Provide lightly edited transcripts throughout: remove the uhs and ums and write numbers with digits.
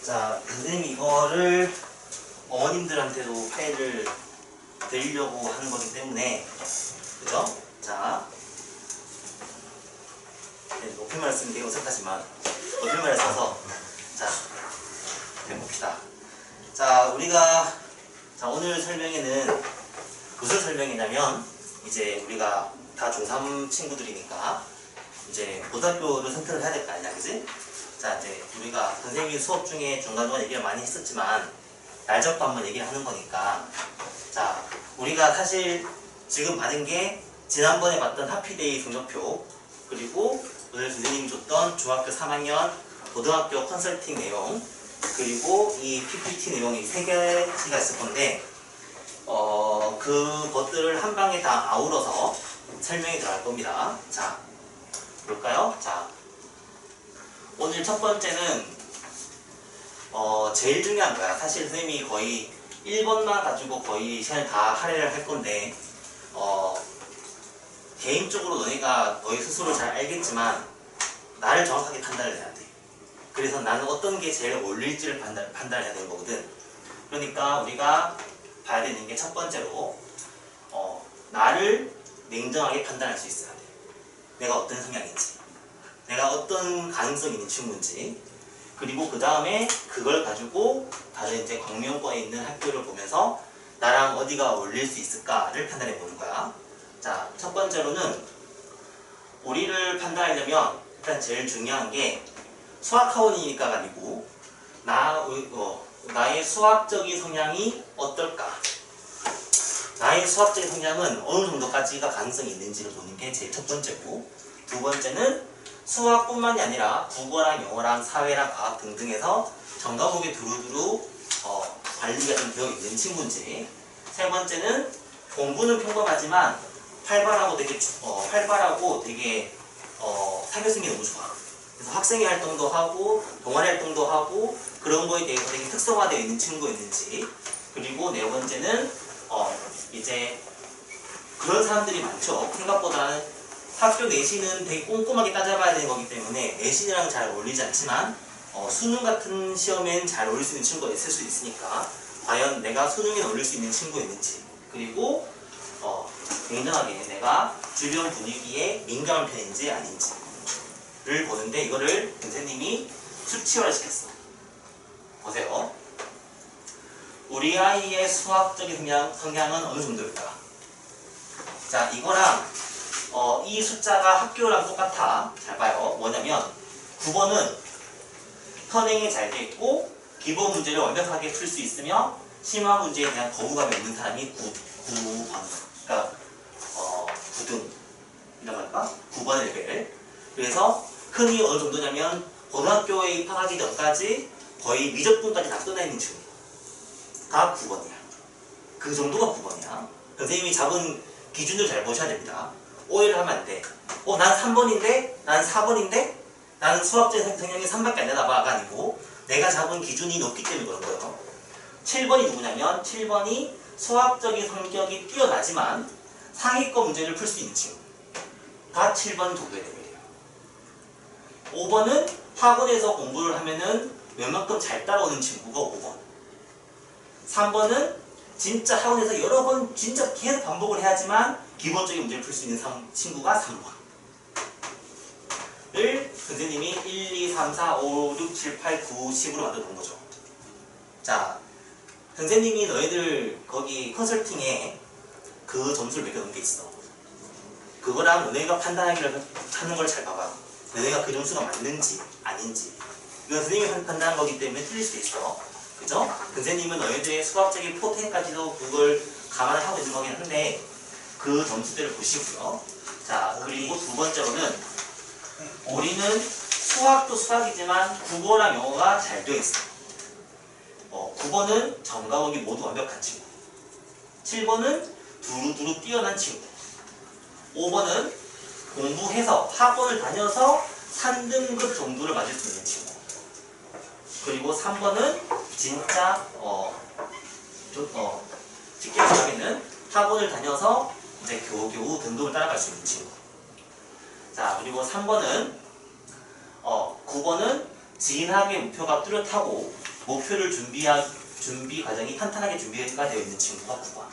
자, 선생님이 이거를 어머님들한테도 파일을 드리려고 하는 거기 때문에, 그죠? 자, 네, 높임말을 쓰면 되게 어색하지만 높임말을 써서 자, 해봅시다. 자, 우리가 오늘 설명에는 무슨 설명이냐면, 이제 우리가 다 중3 친구들이니까 이제 고등학교를 선택을 해야 될 거 아니야, 그지? 자, 이제 우리가 선생님이 수업 중에 중간중간 얘기를 많이 했었지만 날 잡고 한번 얘기를 하는 거니까, 자, 우리가 사실 지금 받은 게 지난번에 봤던 하피데이 성적표, 그리고 오늘 선생님이 줬던 중학교 3학년 고등학교 컨설팅 내용, 그리고 이 PPT 내용이 3개가 있을 건데, 그것들을 한 방에 다 아우러서 설명이 들어갈 겁니다. 자, 볼까요? 자, 오늘 첫 번째는 제일 중요한 거야. 사실 선생님이 거의 1번만 가지고 거의 시간을 다 할애를 할 건데, 개인적으로 너희가 너희 스스로 잘 알겠지만 나를 정확하게 판단을 해야 돼. 그래서 나는 어떤 게 제일 어울릴지를 판단해야 되는 거거든. 그러니까 우리가 봐야 되는 게 첫 번째로 나를 냉정하게 판단할 수 있어야 돼. 내가 어떤 성향인지, 내가 어떤 가능성이 있는 친구인지, 그리고 그 다음에 그걸 가지고 다른 이제 광명권에 있는 학교를 보면서 나랑 어디가 어울릴 수 있을까를 판단해 보는 거야. 자, 첫 번째로는 우리를 판단하려면 일단 제일 중요한 게 수학학원이니까가 아니고 나의 수학적인 성향이 어떨까? 나의 수학적인 성향은 어느 정도까지가 가능성이 있는지를 보는 게 제일 첫 번째고, 두 번째는 수학뿐만이 아니라 국어랑 영어랑 사회랑 과학 등등에서 전과목에 두루두루 관리가 좀 되어 있는 친구인지, 세 번째는 공부는 평범하지만 활발하고 되게 사교성이 너무 좋아. 그래서 학생회 활동도 하고 동아리 활동도 하고 그런 거에 대해서 되게 특성화되어 있는 친구였는지, 그리고 네 번째는 이제 그런 사람들이 많죠. 생각보다는 학교 내신은 되게 꼼꼼하게 따져봐야 되는 거기 때문에 내신이랑 잘 어울리지 않지만 수능 같은 시험엔 잘 어울릴 수 있는 친구가 있을 수 있으니까 과연 내가 수능에 어울릴 수 있는 친구였는지, 그리고 굉장하게 내가 주변 분위기에 민감한 편인지 아닌지를 보는데, 이거를 선생님이 수치화를 시켰어. 보세요. 우리 아이의 수학적인 성향은 어느 정도일까? 자, 이거랑 이 숫자가 학교랑 똑같아. 잘 봐요. 뭐냐면 9번은 선행이 잘 돼 있고 기본 문제를 완벽하게 풀 수 있으며 심화 문제에 대한 거부감이 없는 사람이 9번. 그러니까 9등이라고 할까? 9번 레벨. 그래서 흔히 어느 정도냐면 고등학교에 입학하기 전까지 거의 미적분까지 다 끝나 있는 친구가 9번이야. 그 정도가 9번이야. 선생님이 잡은 기준을 잘 보셔야 됩니다. 오해를 하면 안 돼. 난 3번인데? 난 4번인데? 나는 수학적인 성향이 3밖에 안 되나 봐가 아니고 내가 잡은 기준이 높기 때문에 그런 거예요. 7번이 누구냐면 7번이 수학적인 성격이 뛰어나지만 상위권 문제를 풀 수 있는 친구가 7번 정도의 레벨이에요. 5번은 학원에서 공부를 하면은 웬만큼 잘 따라오는 친구가 5번. 3번은 진짜 학원에서 여러 번 진짜 계속 반복을 해야지만 기본적인 문제를 풀 수 있는 친구가 3번을 선생님이 1, 2, 3, 4, 5, 6, 7, 8, 9, 10으로 만들어 놓은 거죠. 자, 선생님이 너희들 거기 컨설팅에 그 점수를 매겨놓은 게 있어. 그거랑 너네가 판단하기를 하는 걸 잘 봐봐. 너네가 그 점수가 맞는지 아닌지. 이건 선생님이 판단한 거기 때문에 틀릴 수도 있어. 그죠? 선생님은 너희들의 수학적인 포텐까지도 그걸 감안하고 있는 거긴 한데 그 점수대를 보시고요. 자, 그리고 두 번째로는 우리는 수학도 수학이지만 국어랑 영어가 잘 되어 있어. 9번은 전과목이 모두 완벽한 친구, 7번은 두루두루 뛰어난 친구, 5번은 공부해서 학원을 다녀서 3등급 정도를 맞을 수 있는 친구, 그리고 3번은 진짜 쉽게 말하면은 학원을 다녀서 이제 겨우겨우 등급을 따라갈 수 있는 친구. 자, 그리고 3번은 9번은 진학의 목표가 뚜렷하고 목표를 준비 과정이 탄탄하게 준비가 되어 있는 친구가 9번.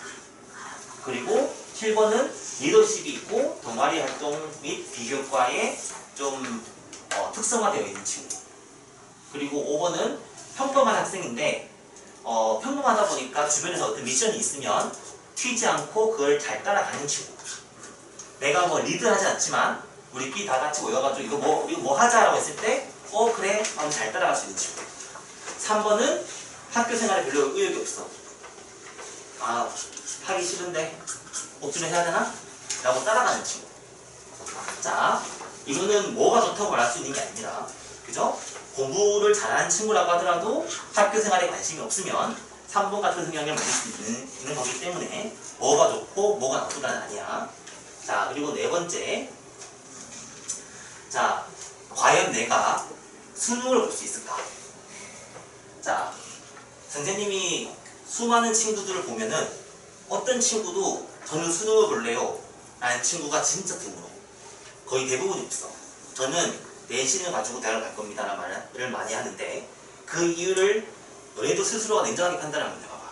그리고 7번은 리더십이 있고 동아리 활동 및 비교과에 좀 특성화되어 있는 친구. 그리고 5번은 평범한 학생인데 평범하다 보니까 주변에서 어떤 미션이 있으면 튀지 않고 그걸 잘 따라가는 친구. 내가 뭐 리드하지 않지만 우리끼리 다 같이 모여가지고 이거 뭐 하자라고 했을 때 그래 하면 잘 따라갈 수 있는 친구. 3번은 학교 생활에 별로 의욕이 없어. 하기 싫은데 옥주를 해야 되나? 라고 따라가는 친구. 자, 이거는 뭐가 좋다고 말할 수 있는 게 아닙니다. 그죠? 공부를 잘하는 친구라고 하더라도 학교 생활에 관심이 없으면 3번 같은 성향을 만들 수 있는 거기 때문에 뭐가 좋고 뭐가 나쁘다는 아니야. 자, 그리고 네 번째. 자, 과연 내가 수능을 볼 수 있을까? 자, 선생님이 수많은 친구들을 보면은 어떤 친구도 저는 수능을 볼래요 라는 친구가 진짜 드물어. 거의 대부분이 없어. 저는 내신을 가지고 대학을 갈 겁니다 라는 말을 많이 하는데 그 이유를 너희도 스스로가 냉정하게 판단하면 해봐봐.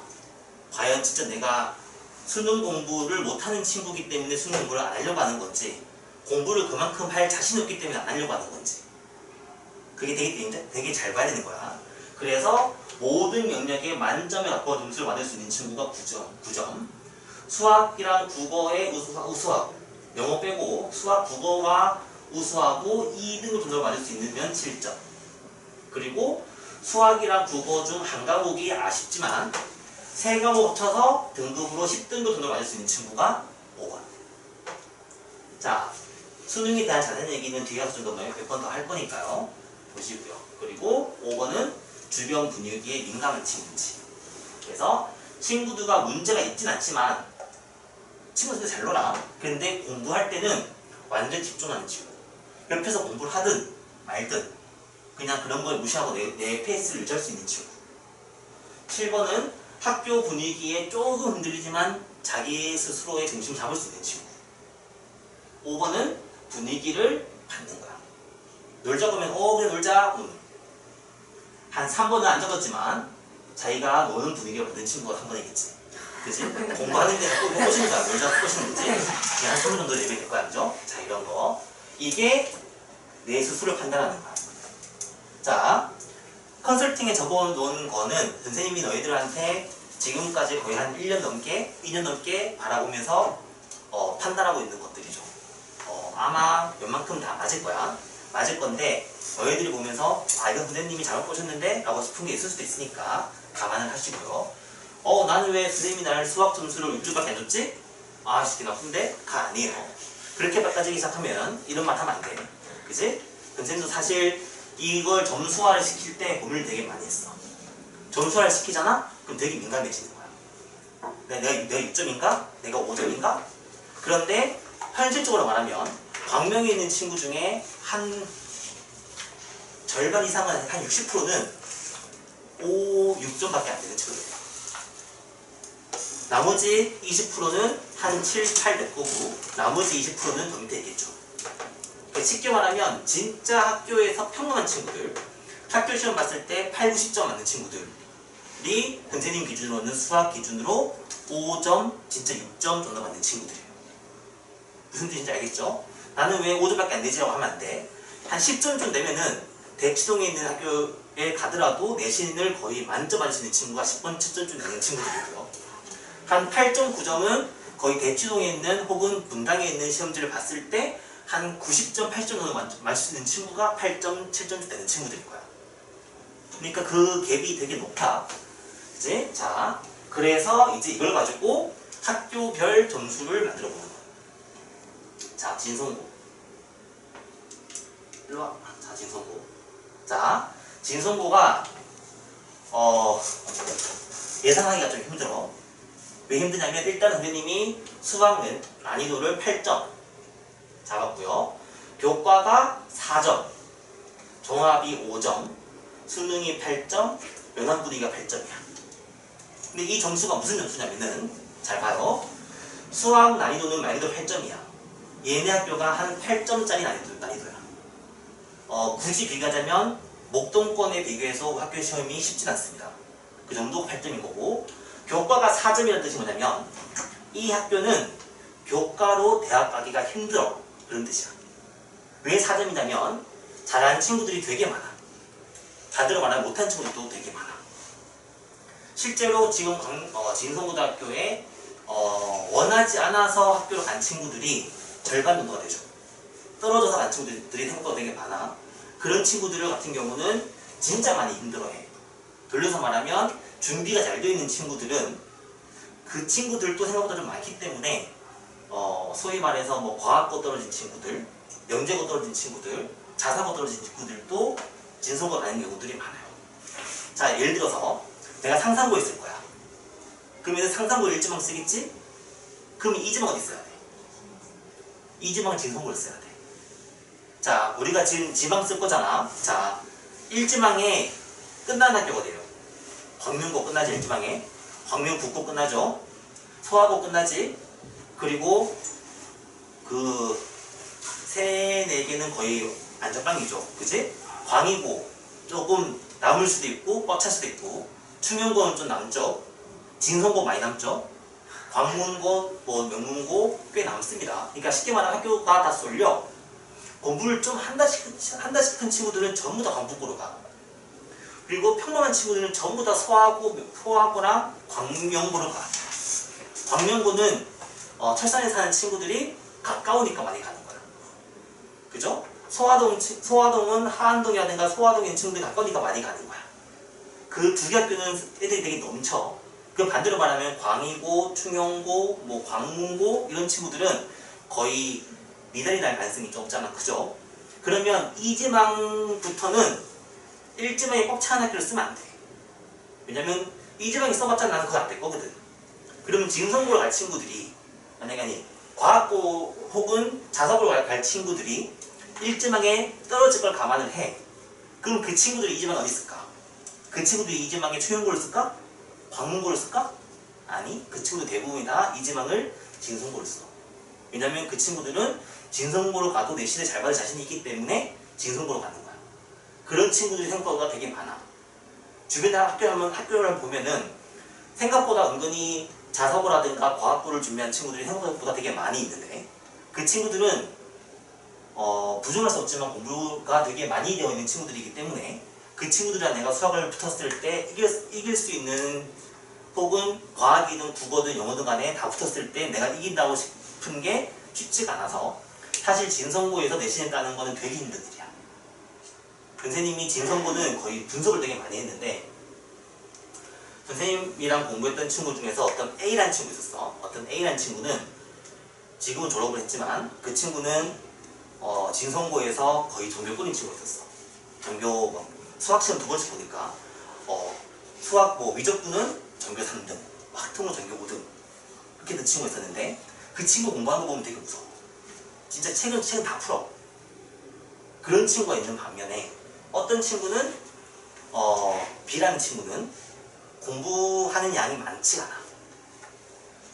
과연 진짜 내가 수능 공부를 못하는 친구이기 때문에 수능 공부를 안 하려고 하는 건지, 공부를 그만큼 할 자신이 없기 때문에 안 하려고 하는 건지, 그게 되게 잘 봐야 되는 거야. 그래서 모든 영역에 만점에 가까운 점수를 받을 수 있는 친구가 9점. 수학이랑 국어에 우수하고, 영어 빼고 수학, 국어와 우수하고 2등급 정도를 받을 수 있는 7점. 그리고 수학이랑 국어 중 한 과목이 아쉽지만 3과목 합쳐서 등급으로 10등급 정도를 받을 수 있는 친구가 5번. 자, 수능에 대한 자세한 얘기는 뒤에 가서 좀 더 몇 번 더 할 거니까요. 보시고요. 그리고 5번은 주변 분위기에 민감한 친구인지. 그래서 친구들과 문제가 있진 않지만 친구들 잘 놀아. 그런데 공부할 때는 완전 집중하는 친구. 옆에서 공부를 하든 말든 그냥 그런 걸 무시하고 내 페이스를 유지할 수 있는 친구. 7번은 학교 분위기에 조금 흔들리지만 자기 스스로의 중심 잡을 수 있는 친구. 5번은 분위기를 받는 거야. 놀자고 하면 그래 놀자. 한 3번은 안 적었지만 자기가 노는 분위기를 받는 친구가 3번이겠지. 그치? 공부하는데 자꾸 꼬시는 거야. 놀자고 꼬시는 거지. 한 3번 정도 레벨이 될 거야. 그죠? 자, 이런 거. 이게 내 스스로를 판단하는 거야. 자, 컨설팅에 적어놓은 거는 선생님이 너희들한테 지금까지 거의 한 1년 넘게, 2년 넘게 바라보면서 판단하고 있는 것들이죠. 아마 웬만큼 다 맞을 거야. 맞을 건데 너희들이 보면서 이건 선생님이 잘못 보셨는데? 라고 싶은 게 있을 수도 있으니까 감안을 하시고요. 나는 왜 선생님이 나를 수학 점수를 6점밖에 안 줬지? 시키 나쁜데? 가 아니에요. 그렇게 따지기 시작하면 이런 말 하면 안 돼. 그치? 선생님도 사실 이걸 점수화를 시킬 때 고민을 되게 많이 했어. 점수화를 시키잖아? 그럼 되게 민감해지는 거야. 내가 6점인가? 내가 5점인가? 그런데 현실적으로 말하면 광명에 있는 친구 중에 한 절반 이상은 한 60%는 6점밖에 안 되는 친구들이야. 나머지 20%는 한 7, 8 될 거고 나머지 20%는 더 밑에 있겠죠. 쉽게 말하면 진짜 학교에서 평범한 친구들, 학교 시험 봤을 때 8, 90점 맞는 친구들이 선생님 기준으로는 수학 기준으로 5점, 진짜 6점 정도 맞는 친구들이에요. 무슨 뜻인지 알겠죠? 나는 왜 5점밖에 안 되지라고 하면 안 돼. 한 10점쯤 되면은 대치동에 있는 학교에 가더라도 내신을 거의 만점 받을 수 있는 친구가 10번, 10점쯤 되는 친구들이고요. 한 8.9점은 거의 대치동에 있는 혹은 분당에 있는 시험지를 봤을 때 한 90점, 8점 정도 맞을 수 있는 친구가 8점, 7점 되는 친구들일 거야. 그러니까 그 갭이 되게 높아. 그치? 자, 그래서 이제 이걸 가지고 학교별 점수를 만들어 보는 거야. 자, 진성고. 일로 와. 자, 진성고. 자, 진성고가 예상하기가 좀 힘들어. 왜 힘드냐면 일단 선생님이 수학 난이도를 8점 잡았고요. 교과가 4점, 종합이 5점, 수능이 8점, 연합분위기가 8점이야. 근데 이 점수가 무슨 점수냐면은 잘 봐요. 수학 난이도는 말 그대로 8점이야. 얘네 학교가 한 8점짜리 난이도야. 굳이 비교하자면 목동권에 비교해서 학교 시험이 쉽진 않습니다. 그 정도 8점인 거고, 교과가 4점이라는 뜻이 뭐냐면 이 학교는 교과로 대학 가기가 힘들어, 그런 뜻이야. 왜 4점이냐면 잘하는 친구들이 되게 많아. 다들 말하면 못하는 친구들도 되게 많아. 실제로 지금 진성고등학교에 원하지 않아서 학교로 간 친구들이 절반 정도가 되죠. 떨어져서 간 친구들이 생각보다 되게 많아. 그런 친구들 같은 경우는 진짜 많이 힘들어해. 돌려서 말하면 준비가 잘 되어 있는 친구들은 그 친구들도 생각보다 좀 많기 때문에 소위 말해서 뭐 과학고 떨어진 친구들, 영재고 떨어진 친구들, 자사고 떨어진 친구들도 진성고 가는 경우들이 많아요. 자, 예를 들어서 내가 상상고에 있을 거야. 그러면 상상고 1지망 쓰겠지? 그럼 2지망 어디 써야 돼? 2지망은 진성고를 써야 돼. 자, 우리가 지금 지방 쓸 거잖아. 자, 1지망에 끝나는 학교가 어디예요? 광명고 끝나지, 1지망에. 광명 북고 끝나죠. 서하고 끝나지. 그리고 그 3-4개는 거의 안전빵이죠. 그치? 광이고 조금 남을 수도 있고 꽉 찰 수도 있고, 충영고는 좀 남죠. 진성고 많이 남죠. 광문고, 뭐 명문고 꽤 남습니다. 그러니까 쉽게 말하면 학교가 다 쏠려. 공부를 좀 한다 싶은 친구들은 전부 다 광북고로 가. 그리고 평범한 친구들은 전부 다 서하고나 광명고로 가. 광명고는 철산에 사는 친구들이 가까우니까 많이 가는 거야. 그죠? 소화동은 하안동이라든가 소화동에 있는 친구들이 가까우니까 많이 가는 거야. 그 두 개 학교는 애들이 되게 넘쳐. 그 반대로 말하면 광이고, 충영고, 뭐 광문고 이런 친구들은 거의 미달이 날 가능성이 좀 없잖아. 그죠? 그러면 2지망부터는 1지망에 꽉 차는 학교를 쓰면 안 돼. 왜냐면 2지망이 써봤자 나는 그거 안 될 거거든. 그러면 진성고를 갈 친구들이, 만약에 과학고 혹은 자사고를 갈 친구들이 1지망에 떨어질 걸 감안을 해. 그럼 그 친구들이 2지망 어디 있을까? 그 친구들이 2지망에 충영고를 쓸까? 광문고를 쓸까? 아니, 그 친구들 대부분이 다 2지망을 진성고를 써. 왜냐면 그 친구들은 진성고로 가도 내신에 잘 받을 자신이 있기 때문에 진성고로 가는 거야. 그런 친구들이 생각보다 되게 많아. 주변에 학교를 보면은 생각보다 은근히 자사고라든가 과학고를 준비한 친구들이 생각보다 되게 많이 있는데, 그 친구들은 부정할 수 없지만 공부가 되게 많이 되어 있는 친구들이기 때문에 그 친구들이랑 내가 수학을 붙었을 때 이길 수 있는, 혹은 과학이든 국어든 영어든 간에 다 붙었을 때 내가 이긴다고 싶은 게 쉽지가 않아서 사실 진성고에서 내신을 따는 거는 되게 힘든 일이야. 선생님이 진성고는 거의 분석을 되게 많이 했는데, 선생님이랑 공부했던 친구 중에서 어떤 A라는 친구 있었어. 어떤 A라는 친구는 지금은 졸업을 했지만 그 친구는 진성고에서 거의 전교권인 친구가 있었어. 수학시험 2번씩 보니까 수학 위적분은 전교 3등, 학통은 전교 5등 그렇게 된 친구가 있었는데, 그 친구 공부하는 거 보면 되게 무서워. 진짜 책은 다 풀어. 그런 친구가 있는 반면에 어떤 친구는 B라는 친구는 공부하는 양이 많지가 않아.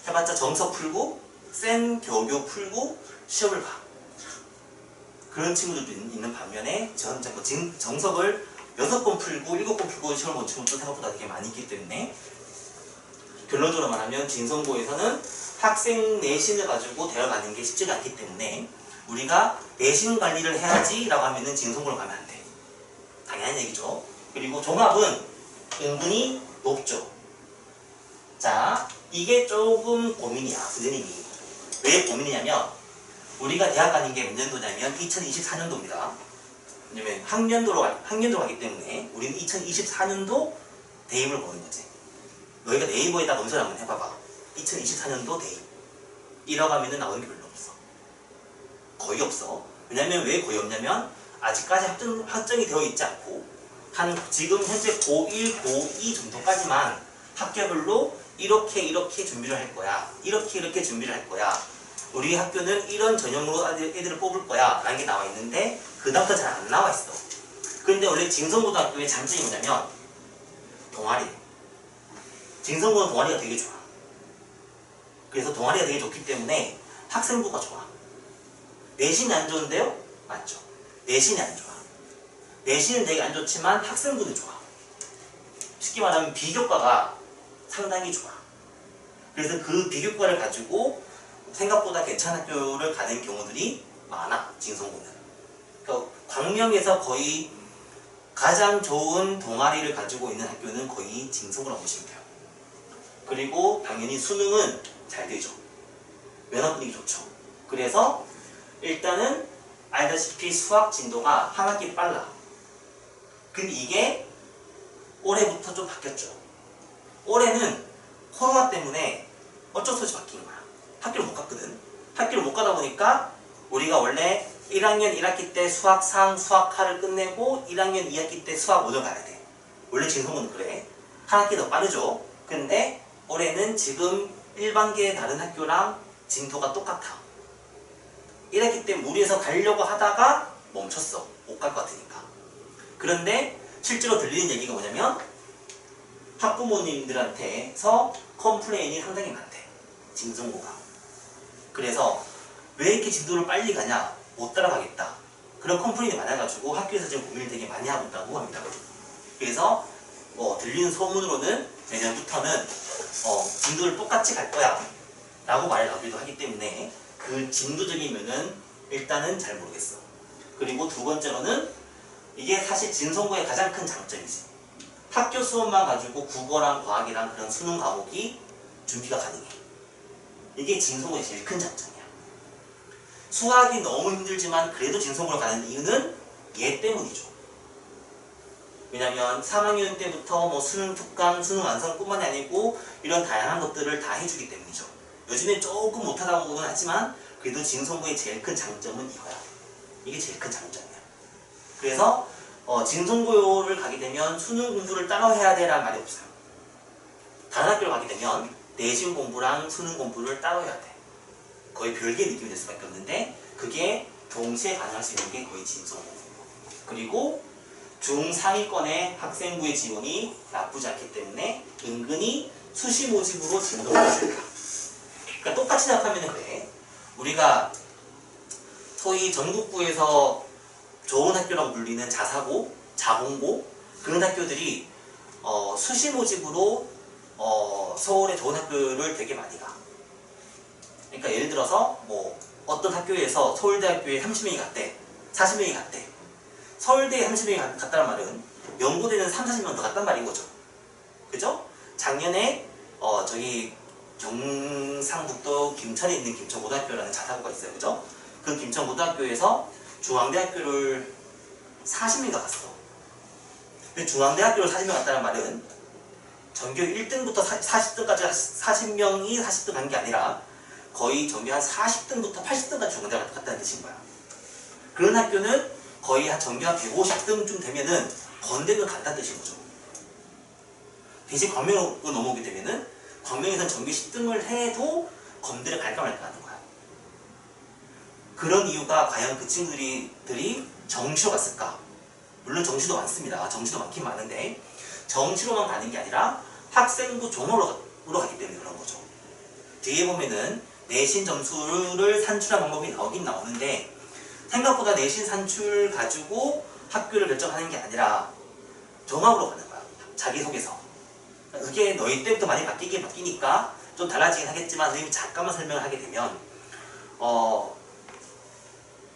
해봤자 정석 풀고 센 교교 풀고 시험을 봐. 그런 친구들도 있는 반면에 정석을 6번 풀고 7번 풀고 시험을 본 친구도 생각보다 되게 많이 있기 때문에, 결론적으로 말하면 진성고에서는 학생 내신을 가지고 대화하는 게 쉽지가 않기 때문에 우리가 내신 관리를 해야지 라고 하면은 진성고로 가면 안 돼. 당연한 얘기죠. 그리고 종합은 은근히 높죠. 자, 이게 조금 고민이야. 선생님이 왜 고민이냐면, 우리가 대학 가는 게 몇 년도냐면 2024년도입니다. 왜냐면 학년도로 가기 때문에 우리는 2024년도 대입을 보는 거지. 너희가 네이버에다 검색을 한번 해봐봐. 2024년도 대입 1억 하면은 나오는 게 별로 없어. 거의 없어. 왜냐면 왜 거의 없냐면 아직까지 확정이 되어 있지 않고, 지금 현재 고1, 고2 정도까지만 학교별로 이렇게 준비를 할 거야. 이렇게 준비를 할 거야. 우리 학교는 이런 전형으로 애들을 뽑을 거야 라는 게 나와 있는데, 그 다음부터 잘 안 나와 있어. 그런데 원래 진성고등학교의 장점이 뭐냐면 동아리. 진성고는 동아리가 되게 좋아. 그래서 동아리가 되게 좋기 때문에 학생부가 좋아. 내신이 안 좋은데요? 맞죠. 내신이 안 좋아. 내신은 되게 안 좋지만 학생부는 좋아. 쉽게 말하면 비교과가 상당히 좋아. 그래서 그 비교과를 가지고 생각보다 괜찮은 학교를 가는 경우들이 많아, 징성고는. 그러니까 광명에서 거의 가장 좋은 동아리를 가지고 있는 학교는 거의 징성고라고 보시면 돼요. 그리고 당연히 수능은 잘 되죠. 면허 분위기 좋죠. 그래서 일단은 알다시피 수학 진도가 한 학기 빨라. 근데 이게 올해부터 좀 바뀌었죠. 올해는 코로나 때문에 어쩔 수 없이 바뀐 거야. 학교를 못 갔거든. 학교를 못 가다 보니까 우리가 원래 1학년 1학기 때 수학 상, 수학 하를 끝내고 1학년 2학기 때 수학 5를 가야 돼. 원래 징성고는 그래. 한 학기 더 빠르죠. 근데 올해는 지금 일반계의 다른 학교랑 진도가 똑같아. 1학기 때 무리해서 가려고 하다가 멈췄어. 못 갈 것 같으니까. 그런데 실제로 들리는 얘기가 뭐냐면 학부모님들한테서 컴플레인이 상당히 많대. 징성고가. 그래서 왜 이렇게 진도를 빨리 가냐? 못 따라가겠다. 그런 컴플레인이 많아가지고 학교에서 지금 고민을 되게 많이 하고 있다고 합니다. 그래서 들리는 소문으로는 내년부터는 진도를 똑같이 갈 거야 라고 말을 나오기도 하기 때문에 그 진도적인 면은 일단은 잘 모르겠어. 그리고 두 번째로는 이게 사실 징성고의 가장 큰 장점이지. 학교 수업만 가지고 국어랑 과학이랑 그런 수능 과목이 준비가 가능해. 이게 징성고의 제일 큰 장점이야. 수학이 너무 힘들지만 그래도 징성고로 가는 이유는 얘 때문이죠. 왜냐면 3학년 때부터 뭐 수능 특강, 수능 완성뿐만이 아니고 이런 다양한 것들을 다 해주기 때문이죠. 요즘엔 조금 못하다고는 하지만 그래도 징성고의 제일 큰 장점은 이거야. 이게 제일 큰 장점이야. 그래서 징성고를 가게 되면 수능 공부를 따로 해야 되라는 말이 없어요. 다른 학교를 가게 되면 내신 공부랑 수능 공부를 따로 해야 돼. 거의 별개의 느낌이 될 수밖에 없는데 그게 동시에 가능할 수 있는 게 거의 징성고. 그리고 중상위권의 학생부의 지원이 나쁘지 않기 때문에 은근히 수시 모집으로 진도를 해준다. 그러니까 똑같이 생각하면 그래. 우리가 소위 전국구에서 좋은 학교라고 불리는 자사고, 자공고 그런 학교들이 수시 모집으로 서울의 좋은 학교를 되게 많이 가. 그러니까 예를 들어서 뭐 어떤 학교에서 서울대학교에 30명이 갔대, 40명이 갔대. 서울대에 30명이 갔다는 말은 연고대는 3, 40명 더 갔단 말인 거죠. 그죠? 작년에 저기 경상북도 김천에 있는 김천고등학교라는 자사고가 있어요. 그죠? 그 김천고등학교에서 중앙대학교를 40명이 갔어. 근데 중앙대학교를 40명 갔다는 말은 전교 1등부터 40등까지 40명이 40등 간 게 아니라 거의 전교 한 40등부터 80등까지 중앙대학교 갔다는 뜻인 거야. 그런 학교는 거의 한 전교 한 150등쯤 되면은 건대는 간다는 뜻인 거죠. 대신 광명으로 넘어오게 되면은 광명에서는 전교 10등을 해도 건대를 갈까 말까 하는 거야. 그런 이유가 과연 그 친구들이 정시로 갔을까? 물론 정시도 많습니다. 정시도 많긴 많은데 정시로만 가는 게 아니라 학생부 종로로 가기 때문에 그런 거죠. 뒤에 보면은 내신 점수를 산출한 방법이 나오긴 나오는데 생각보다 내신 산출 가지고 학교를 결정하는 게 아니라 종합으로 가는 거야. 자기소개서. 그게 너희 때부터 많이 바뀌긴 바뀌니까 좀 달라지긴 하겠지만 선생님이 잠깐만 설명을 하게 되면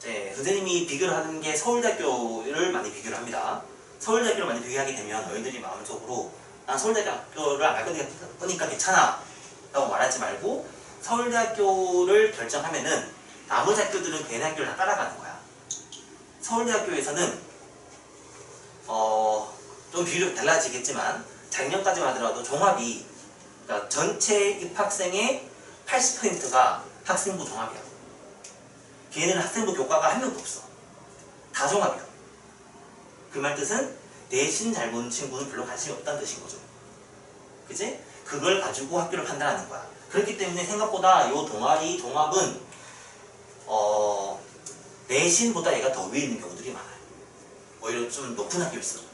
선생님이 비교를 하는 게 서울대학교를 많이 비교를 합니다. 서울대학교를 많이 비교하게 되면 너희들이 마음속으로 난 서울대학교를 안 갈 거니까 괜찮아 라고 말하지 말고 서울대학교를 결정하면은 나머지 학교들은 걔네 학교를 다 따라가는 거야. 서울대학교에서는 좀 비율이 달라지겠지만 작년까지만 하더라도 종합이 그러니까 전체 입학생의 80%가 학생부 종합이야. 걔네는 학생부 교과가 한 명도 없어. 다 종합이야. 그 말 뜻은 내신 잘 보는 친구는 별로 관심이 없다는 뜻인 거죠. 그치? 그걸 가지고 학교를 판단하는 거야. 그렇기 때문에 생각보다 이 동아리 종합은 내신보다 얘가 더 위에 있는 경우들이 많아요. 오히려 좀 높은 학교일수록.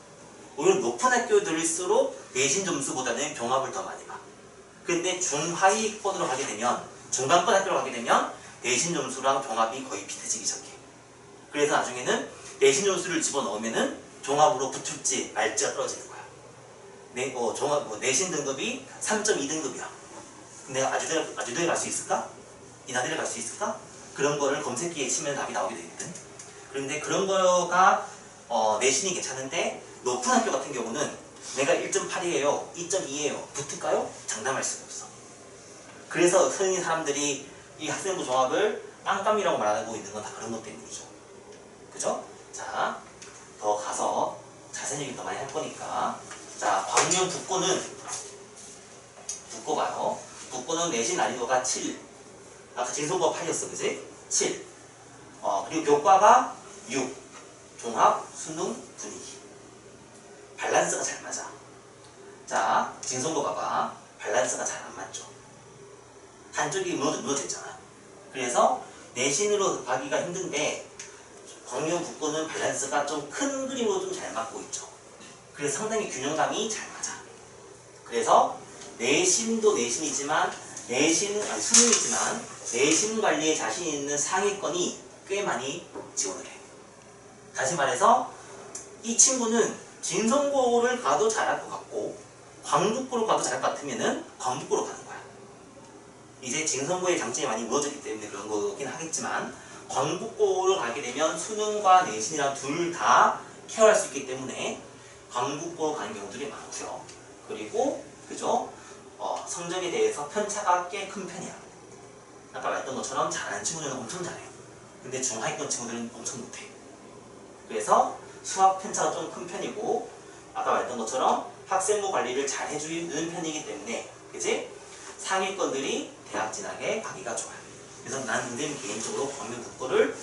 오히려 높은 학교들일수록 내신 점수보다는 종합을 더 많이 봐. 근데 중하위권으로 가게 되면 중간권 학교로 가게 되면 내신 점수랑 종합이 거의 비슷해지기 시작해. 그래서 나중에는 내신 점수를 집어넣으면은 종합으로 붙을지 말지가 떨어지는 거야. 내신 등급이 3.2등급이야. 근데 아주대에 갈 수 있을까? 인하대를 갈 수 있을까? 그런 거를 검색기에 치면 답이 나오게 되거든. 그런데 그런 거가 내신이 괜찮은데 높은 학교 같은 경우는 내가 1.8이에요, 2.2예요, 붙을까요? 장담할 수가 없어. 그래서 흔히 사람들이 이 학생부 종합을 깜깜이라고 말하고 있는 건 다 그런 것 때문이죠. 그죠? 자, 더 가서 자세한 얘기 더 많이 할 거니까. 자, 광명 북고는 봐요. 북고는 내신 난이도가 7. 아까 진성고가 8이었어, 그지? 7. 그리고 교과가 6. 종합, 수능, 분위기. 밸런스가 잘 맞아. 자, 진성고 봐봐. 밸런스가 잘 안 맞죠. 한쪽이 무너져 있잖아. 그래서 내신으로 가기가 힘든데 광명 북고는 밸런스가 좀 큰 그림으로 좀 잘 맞고 있죠. 그래서 상당히 균형감이 잘 맞아. 그래서 내신도 내신이지만 수능이지만 내신 관리에 자신 있는 상위권이 꽤 많이 지원을 해. 다시 말해서 이 친구는 진성고를 가도 잘할 것 같고 광북고를 가도 잘할 것 같으면은 광북고로 가는 거야. 이제 진성고의 장점이 많이 무너졌기 때문에 그런 거긴 하겠지만 광북고를 가게 되면 수능과 내신이랑 둘 다 케어할 수 있기 때문에 광북고로 가는 경우들이 많고요. 그리고 그죠? 성적에 대해서 편차가 꽤 큰 편이야. 아까 말했던 것처럼 잘하는 친구들은 엄청 잘해. 근데 중하위권 친구들은 엄청 못해. 그래서 수학 편차가 좀 큰 편이고 아까 말했던 것처럼 학생부 관리를 잘 해주는 편이기 때문에 그치? 상위권들이 대학 진학에 가기가 좋아요. 그래서 난 선생님 개인적으로 광명 북고를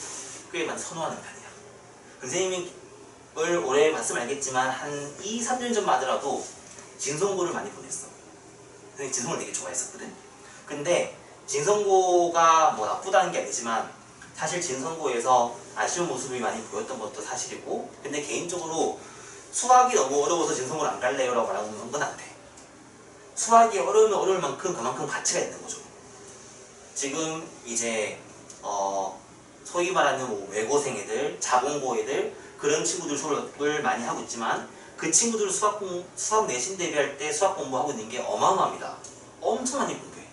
꽤 많이 선호하는 편이야. 선생님을 올해 봤으면 알겠지만 한 2, 3년 전만 하더라도 진성고를 많이 보냈어. 선생님 진성고를 되게 좋아했었거든. 근데 진성고가 뭐 나쁘다는 게 아니지만 사실 진성고에서 아쉬운 모습이 많이 보였던 것도 사실이고 근데 개인적으로 수학이 너무 어려워서 진성고를 안 갈래요 라고 말하는 건 안 돼. 수학이 어려우면 어려울 만큼 그만큼 가치가 있는 거죠. 지금 이제 소위 말하는 뭐 외고생 애들, 자공고 애들 그런 친구들 수업을 많이 하고 있지만 그 친구들 수학 내신 대비할 때 수학 공부하고 있는 게 어마어마합니다. 엄청 많이 공부해.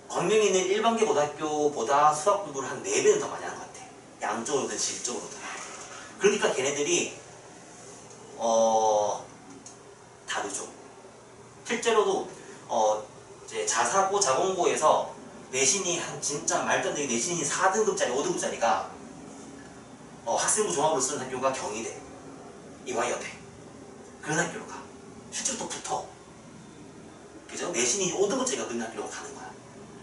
광명에 있는 일반계 고등학교보다 수학 공부를 한 4배는 더 많이 하는 것 같아. 양적으로든 질적으로든. 그러니까 걔네들이 다르죠. 실제로도 이제 자사고, 자공고에서 내신이 진짜 말도 안 되게 내신이 4등급짜리, 5등급짜리가 학생부 종합으로 쓰는 학교가 경희대, 이화여대 그런 학교로 가. 실제로 또 붙어. 그죠? 내신이 5등급짜리가 그런 학교로 가는 거야.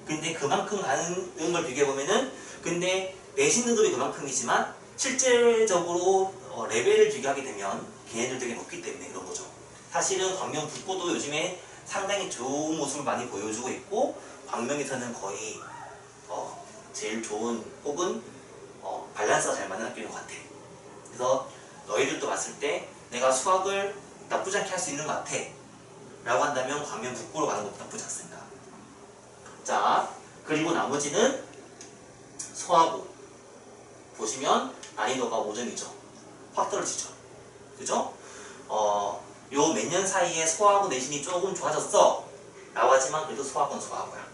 근데 그만큼 가는 걸 비교해보면은 근데 내신 등급이 그만큼이지만 실제적으로 레벨을 비교하게 되면 걔네들 되게 높기 때문에 그런 거죠. 사실은 광명 북고도 요즘에 상당히 좋은 모습을 많이 보여주고 있고 광명에서는 거의 제일 좋은 혹은 밸런스가 잘 맞는 학교인 것 같아. 그래서 너희들도 봤을 때 내가 수학을 나쁘지 않게 할 수 있는 것 같아 라고 한다면 광명 북고로 가는 것도 나쁘지 않습니다. 자, 그리고 나머지는 소하고 보시면 난이도가 5점이죠. 확 떨어지죠. 그죠? 요 몇 년 사이에 소하고 내신이 조금 좋아졌어 라고 하지만 그래도 소하고는 소하고야.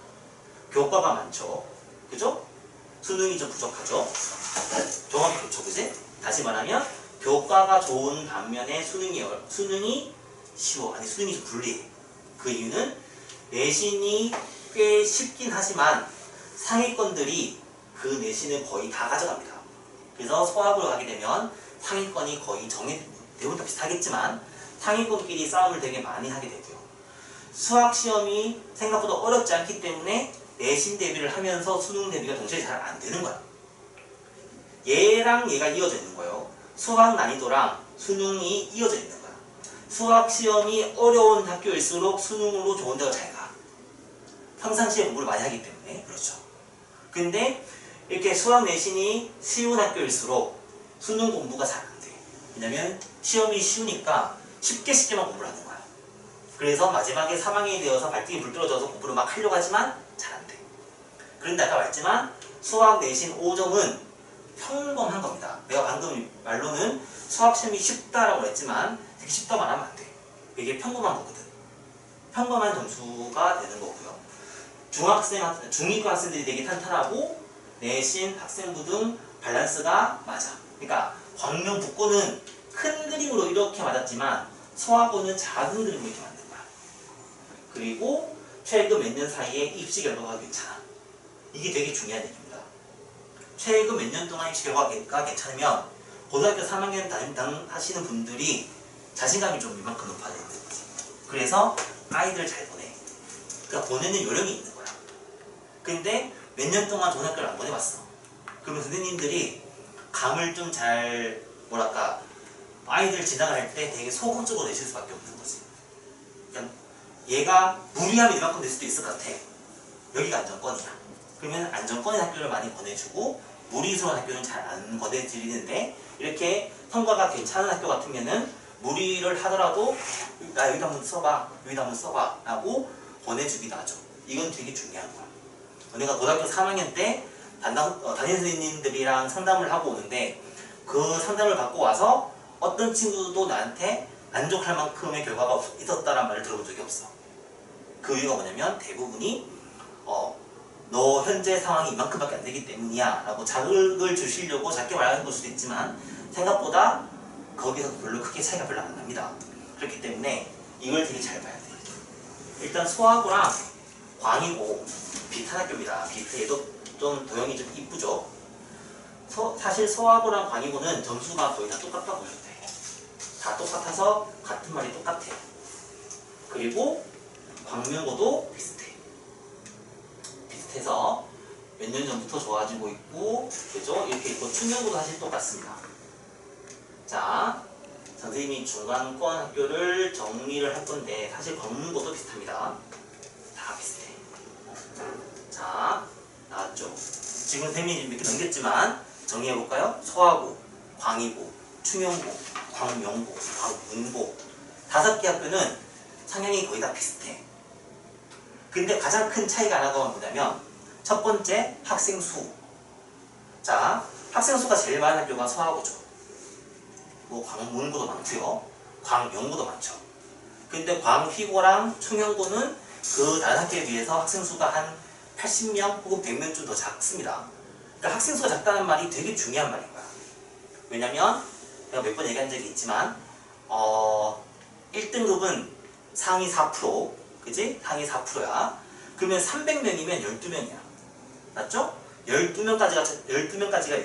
교과가 많죠. 그죠? 수능이 좀 부족하죠. 종합이 좋죠. 그지? 다시 말하면 교과가 좋은 반면에 수능이 쉬워. 아니 수능이 좀 불리해. 그 이유는 내신이 꽤 쉽긴 하지만 상위권들이 그 내신을 거의 다 가져갑니다. 그래서 소학으로 가게 되면 상위권이 거의 대부분 다 비슷하겠지만 상위권끼리 싸움을 되게 많이 하게 되고요. 수학 시험이 생각보다 어렵지 않기 때문에 내신 대비를 하면서 수능 대비가 동시에 잘 안 되는 거야. 얘랑 얘가 이어져 있는 거예요. 수학 난이도랑 수능이 이어져 있는 거야. 수학 시험이 어려운 학교일수록 수능으로 좋은 데가 잘 가. 평상시에 공부를 많이 하기 때문에 그렇죠. 근데 이렇게 수학 내신이 쉬운 학교일수록 수능 공부가 잘 안 돼. 왜냐면 시험이 쉬우니까 쉽게만 공부를 하는 거야. 그래서 마지막에 3학년이 되어서 발등이 불 떨어져서 공부를 막 하려고 하지만 잘 안 돼. 그런데 아까 말했지만 수학 내신 5점은 평범한 겁니다. 내가 방금 말로는 수학시험이 쉽다라고 했지만 되게 쉽다고 말하면 안 돼. 이게 평범한 거거든. 평범한 점수가 되는 거고요. 중위권 학생들이 되게 탄탄하고 내신, 학생부 등 밸런스가 맞아. 그러니까 광명, 북고는 큰 그림으로 이렇게 맞았지만 서하고는 작은 그림으로 이렇게 만든 거야. 그리고 최근 몇 년 사이에 입시 결과가 괜찮아. 이게 되게 중요한 얘기입니다. 최근 몇 년 동안 입시 결과가 괜찮으면 고등학교 3학년 하시는 분들이 자신감이 좀 이만큼 높아야 되는 거지. 그래서 아이들 잘 보내. 그러니까 보내는 요령이 있는 거야. 근데 몇 년 동안 좋은 학교를 안 보내봤어. 그러면 선생님들이 감을 좀 잘 뭐랄까 아이들 지나갈 때 되게 소극적으로 내실 수밖에 없는 거지. 그러니까 얘가 무리하면 이만큼 될 수도 있을 것 같아. 여기가 안정권이야. 그러면 안정권의 학교를 많이 보내주고 무리스러운 학교는 잘 안 보내드리는데 이렇게 성과가 괜찮은 학교 같으면은 무리를 하더라도 나 여기다 한번 써봐, 여기다 한번 써봐 라고 보내주기도 하죠. 이건 되게 중요한 거야. 내가 고등학교 3학년 때 담임 선생님들이랑 상담을 하고 오는데 그 상담을 받고 와서 어떤 친구도 나한테 만족할 만큼의 결과가 있었다는 말을 들어본 적이 없어. 그 이유가 뭐냐면 대부분이 너 현재 상황이 이만큼밖에 안 되기 때문이야 라고 자극을 주시려고 작게 말하는 걸 수도 있지만 생각보다 거기서 별로 크게 차이가 별로 안 납니다. 그렇기 때문에 이걸 되게 잘 봐야 돼. 일단 소하고랑 광이고 비슷한 학교입니다. 얘도 좀 도형이 좀 이쁘죠. 사실 소하고랑 광이고는 점수가 거의 다 똑같다고 보셔도 돼. 다 똑같아서 같은 말이 똑같아. 그리고 광명고도 비슷해. 비슷해서 몇 년 전부터 좋아지고 있고, 그죠? 이렇게 있고, 충명고도 사실 똑같습니다. 자, 선생님이 중간권 학교를 정리를 할 건데, 사실 광문고도 비슷합니다. 다 비슷해. 자, 나왔죠? 지금 선생님이 이렇게 넘겼지만, 정리해볼까요? 소하고, 광이고, 충영고, 광명고, 광문고. 5개 학교는 성향이 거의 다 비슷해. 근데 가장 큰 차이가 하나가 뭐냐면 첫 번째 학생 수. 자, 학생 수가 제일 많은 학교가 서하고죠. 뭐 광문고도 많고요. 광명고도 많죠. 근데 광휘고랑 충영고는 그 다른 학교에 비해서 학생 수가 한 80명 혹은 100명 좀 더 작습니다. 그러니까 학생 수가 작다는 말이 되게 중요한 말인 거야. 왜냐면 내가 몇 번 얘기한 적이 있지만 1등급은 상위 4%, 그지? 상위 4%야. 그러면 300명이면 12명이야. 맞죠? 12명까지가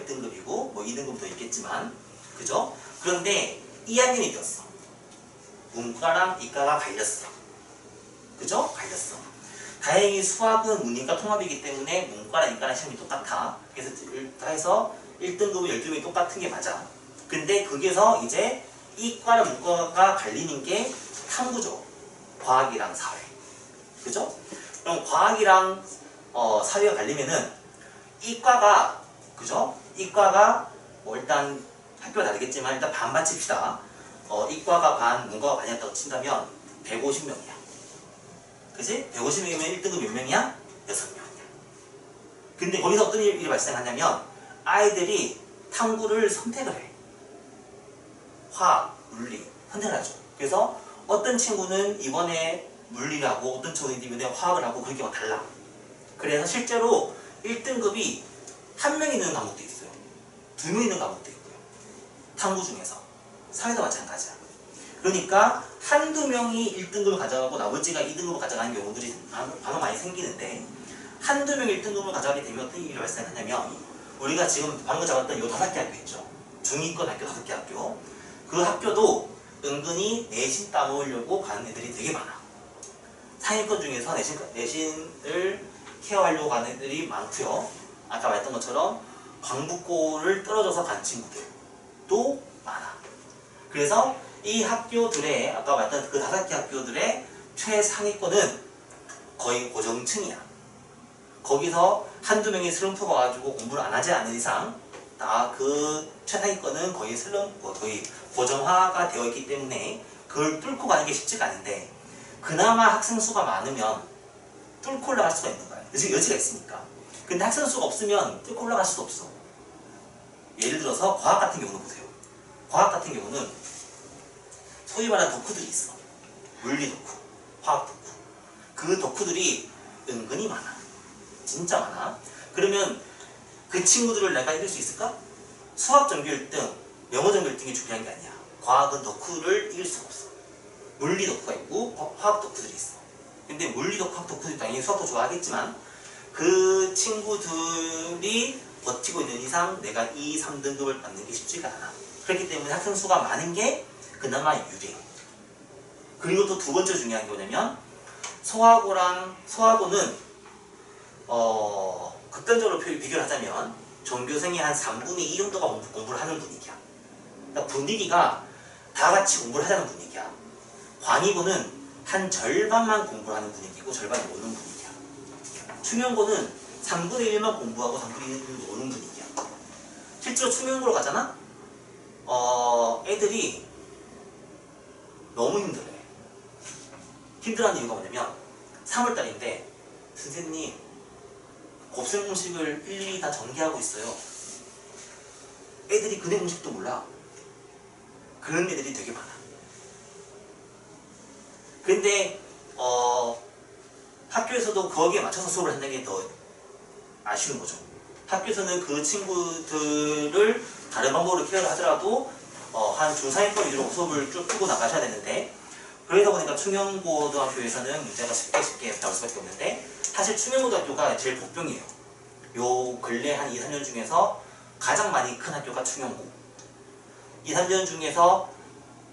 1등급이고, 뭐 2등급도 있겠지만, 그죠? 그런데 2학년이 되었어. 문과랑 이과가 갈렸어. 그죠? 갈렸어. 다행히 수학은 문이과 통합이기 때문에 문과랑 이과랑 시험이 똑같아. 그래서 다 해서 1등급은 12명이 똑같은 게 맞아. 근데 거기서 이제 이과랑 문과가 갈리는 게 탐구죠. 과학이랑 사회. 그죠? 그럼 과학이랑 사회가 갈리면은 이과가, 그죠? 이과가 뭐 일단 학교가 다르겠지만 일단 반반 칩시다. 이과가 반, 문과가 반이었다고 친다면 150명이야. 그지? 150명이면 1등급 몇 명이야? 6명이야. 근데 거기서 어떤 일이 발생하냐면 아이들이 탐구를 선택을 해. 화학, 물리 선택을 하죠. 그래서 어떤 친구는 이번에 물리를 하고 어떤 친구는 이번에 화학을 하고 그렇게 막 달라. 그래서 실제로 1등급이 1명 있는 과목도 있어요. 2명 있는 과목도 있고요. 탐구 중에서. 사회도 마찬가지야. 그러니까 한두 명이 1등급을 가져가고 나머지가 2등급을 가져가는 경우들이 간혹 많이 생기는데 한두 명이 1등급을 가져가게 되면 어떤 일이 발생하냐면 우리가 지금 방금 잡았던 이 5개 학교 있죠. 중위권 학교 5개 학교. 그 학교도 은근히 내신 따놓으려고 가는 애들이 되게 많아. 상위권 중에서 내신을 케어하려고 가는 애들이 많고요. 아까 말했던 것처럼 광북고를 떨어져서 간 친구들도 많아. 그래서 이 학교들의 아까 말했던 그 5개 학교들의 최상위권은 거의 고정층이야. 거기서 한두 명이 슬럼프가 와가지고 공부를 안 하지 않는 이상 다 그 최상위권은 거의 거의 고정화가 되어 있기 때문에 그걸 뚫고 가는 게 쉽지가 않은데 그나마 학생 수가 많으면 뚫고 올라갈 수가 있는 거야. 여지가 있으니까. 근데 학생 수가 없으면 뚫고 올라갈 수도 없어. 예를 들어서 과학 같은 경우는 보세요. 과학 같은 경우는 소위 말하는 덕후들이 있어. 물리 덕후, 화학 덕후. 그 덕후들이 은근히 많아. 진짜 많아. 그러면 그 친구들을 내가 이길 수 있을까? 수학 전교 1등, 영어 전교 1등이 중요한 게 아니야. 과학은 덕후를 이길 수가 없어. 물리 덕후가 있고 화학 덕후들이 있어. 근데 물리 덕후, 화학 덕후들이 당연히 수학도 좋아하겠지만 그 친구들이 버티고 있는 이상 내가 2, 3등급을 받는 게 쉽지가 않아. 그렇기 때문에 학생 수가 많은 게 그나마 유리해. 그리고 또 두 번째 중요한 게 뭐냐면 소하고는 극단적으로 비교를 하자면 전교생의 한 3분의 2 정도가 공부를 하는 분위기야. 그러니까 분위기가 다 같이 공부를 하자는 분위기야. 광희고는 한 절반만 공부를 하는 분위기고 절반이 노는 분위기야. 충영고는 3분의 1만 공부하고 3분의 1은 노는 분위기야. 실제로 충영고로 가잖아? 애들이 너무 힘들어해. 힘들어하는 이유가 뭐냐면 3월달인데 선생님 곱셈 공식을 일일이 다 전개하고 있어요. 애들이 근해 공식도 몰라. 그런 애들이 되게 많아. 근데 학교에서도 거기에 맞춰서 수업을 한다는 게 더 아쉬운 거죠. 학교에서는 그 친구들을 다른 방법으로 케어를 하더라도 한 중상위권 위주로 수업을 쭉 풀고 나가셔야 되는데 그러다 보니까 충영고등학교에서는 문제가 쉽게 나올 수밖에 없는데 사실 충영고등학교가 제일 복병이에요. 요 근래 한 2, 3년 중에서 가장 많이 큰 학교가 충영고. 2, 3년 중에서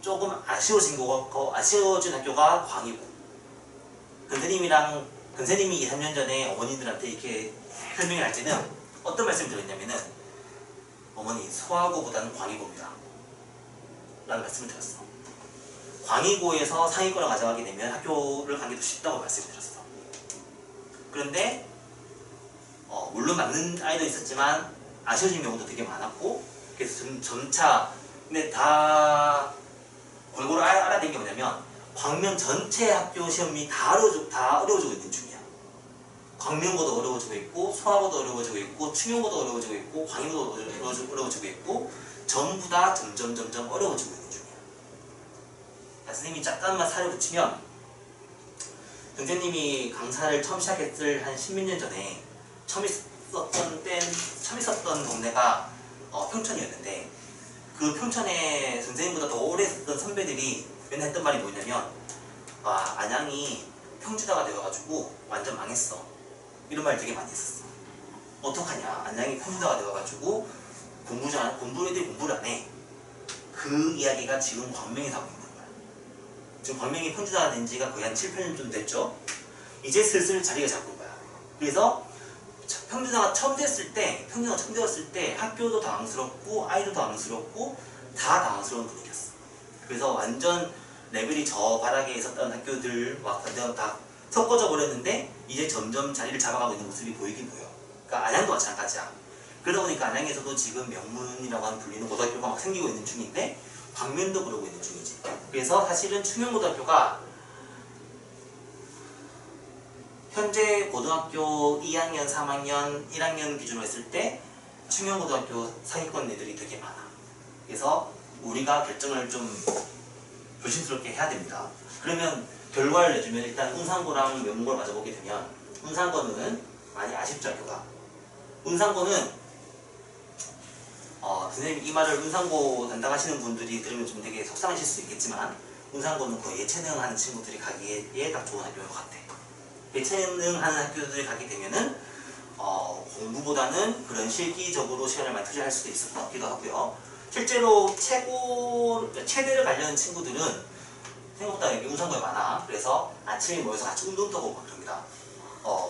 조금 아쉬워진 학교가 광희고. 근세님이 2, 3년 전에 어머니들한테 이렇게 설명을 할 때는 어떤 말씀을 드렸냐면은 어머니 소하고보다는 광희고입니다 라는 말씀을 드렸어. 광희고에서 상위권을 가져가게 되면 학교를 가기도 쉽다고 말씀을 드렸어. 그런데 물론 맞는 아이도 있었지만 아쉬워진 경우도 되게 많았고 그래서 점차 근데 다 골고루 알아낸 게 뭐냐면 광명 전체 학교 시험이 다 어려워지고 있는 중이야. 광명고도 어려워지고 있고 소하고도 어려워지고 있고 충영고도 어려워지고 있고 광희고도 어려워지고 있고 전부 다 점점 어려워지고 있는 중이야. 선생님이 잠깐만 살을 붙이면 선생님이 강사를 처음 시작했을 한 10몇 년 전에 처음 있었던 동네가 평촌이었는데 그 평촌에 선생님보다 더 오래 있었던 선배들이 맨날 했던 말이 뭐냐면 안양이 평지다가 되어가지고 완전 망했어. 이런 말 되게 많이 했었어. 어떡하냐. 안양이 평지다가 되어가지고 애들이 공부를 안 해. 그 이야기가 지금 광명에서 하고 있는 거야. 지금 광명이 평지다가 된 지가 거의 한 7, 8년 정도 됐죠. 이제 슬슬 자리가 잡은 거야. 그래서 평지다가 처음 되었을 때 학교도 당황스럽고 아이도 당황스럽고 다 당황스러운 분위기였어. 그래서 완전 레벨이 저 바닥에 있었던 학교들 막 다 섞어져 버렸는데 이제 점점 자리를 잡아가고 있는 모습이 보이긴 보여. 그러니까 안양도 마찬가지야. 그러다 보니까 안양에서도 지금 명문이라고 하는 불리는 고등학교가 막 생기고 있는 중인데 광명도 그러고 있는 중이지. 그래서 사실은 충영고등학교가 현재 고등학교 2학년, 3학년, 1학년 기준으로 했을 때 충영고등학교 상위권 애들이 되게 많아. 그래서 우리가 결정을 좀 조심스럽게 해야 됩니다. 그러면 결과를 내주면 일단 운상고랑 명문고를 맞아보게 되면 운상고는 많이 아쉽죠, 학교가. 운상고는 선생님 이 말을 운상고 담당하시는 분들이 들으면 좀 되게 속상하실 수 있겠지만 운상고는 거의 예체능하는 친구들이 가기에 딱 좋은 학교인 것 같아. 예체능하는 학교들이 가게 되면은 공부보다는 그런 실기적으로 시간을 많이 투자할 수도 있을 것 같기도 하고요. 실제로 체대를 가려는 친구들은 생각보다 여기 운상고에 많아. 그래서 아침에 모여서 같이 운동도 하고 막 그럽니다.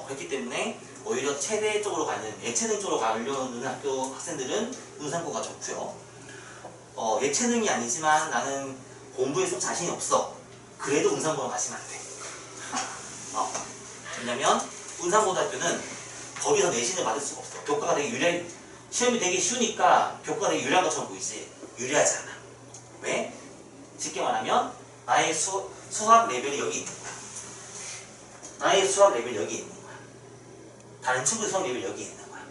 그렇기 때문에 오히려 체대 쪽으로 가는 예체능 쪽으로 가려는 학교 학생들은 운상고가 좋고요. 예체능이 아니지만 나는 공부에 좀 자신이 없어. 그래도 운상고로 가시면 안 돼. 왜냐면 운상고등학교는 거기서 내신을 받을 수가 없어. 교과가 되게 시험이 되게 쉬우니까 교과가 되게 유리한 것처럼 보이지 유리하지 않아. 왜? 쉽게 말하면 나의 수학 레벨이 여기 있는 거야. 나의 수학 레벨이 여기 있는 거야. 다른 친구의 수학 레벨이 여기 있는 거야.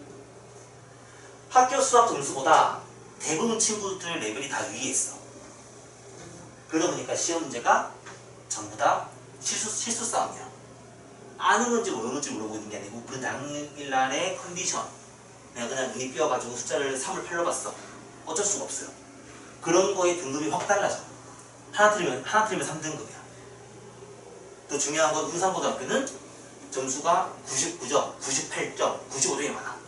학교 수학 점수보다 대부분 친구들 레벨이 다 위에 있어. 그러다 보니까 시험 문제가 전부 다 실수 싸움이야. 아는 건지 모르는 건지 물어보는 게 아니고 그 당일날의 컨디션. 내가 그냥 눈이 삐어가지고 숫자를 3을 8로 봤어. 어쩔 수가 없어요. 그런 거에 등급이 확 달라져. 하나 틀리면 3등급이야. 또 중요한 건 운산고등학교는 점수가 99점, 98점, 95점이 많아.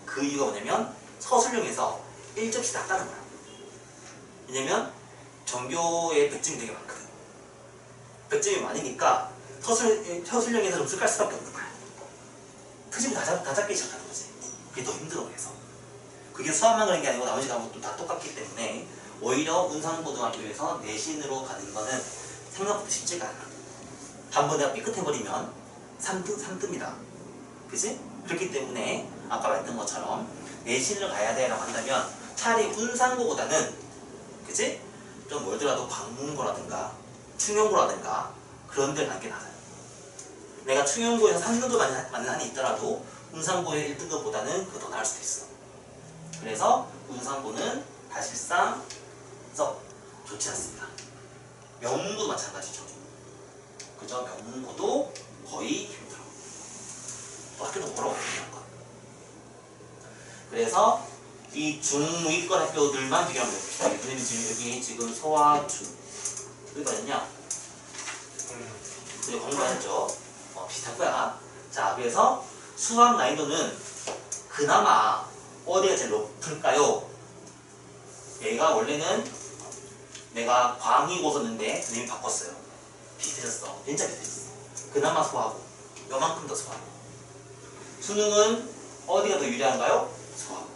그 이유가 뭐냐면 서술형에서 1점씩 다 따는 거야. 왜냐면 전교에 100점이 되게 많거든. 100점이 많으니까 서술형에서 점수를 깔 수밖에 없는 거야. 트집을 다 잡기 시작하는 거지. 그게 더 힘들어. 그래서 그게 수학만 그런 게 아니고 나머지 과목도 다 똑같기 때문에 오히려 운산고등학교에서 내신으로 가는 거는 생각보다 쉽지가 않아. 한번 내가 삐끗해버리면 3듭니다. 그치? 그렇기 때문에 아까 말했던 것처럼 내신을 가야 돼 라고 한다면 차라리 운산고보다는 그치? 좀 멀더라도 광문고라든가 충영고라든가 그런 데를 가는 게 나아요. 내가 충영고에서 3등급 맞는 한이 있더라도 운산고의 1등급보다는 그거 더 나을 수도 있어. 그래서 운산고는 사실상 좋지 않습니다. 명문고도 마찬가지죠. 그죠? 명문고도 거의 힘들어. 학교도 멀어. 그래서 이 중위권 학교들만 비교하면 됩니다. 선생님 지금 여기 지금 소아중 여기 뭐였냐? 이제 공부하셨죠? 비슷할 거야. 자, 그래서 수학 난이도는 그나마 어디가 제일 높을까요? 얘가 원래는 내가 광이고 썼는데 선생님이 바꿨어요. 비슷해졌어. 진짜 비슷해졌어. 그나마 수학고 요만큼 더 수학고. 수능은 어디가 더 유리한가요? 수학고.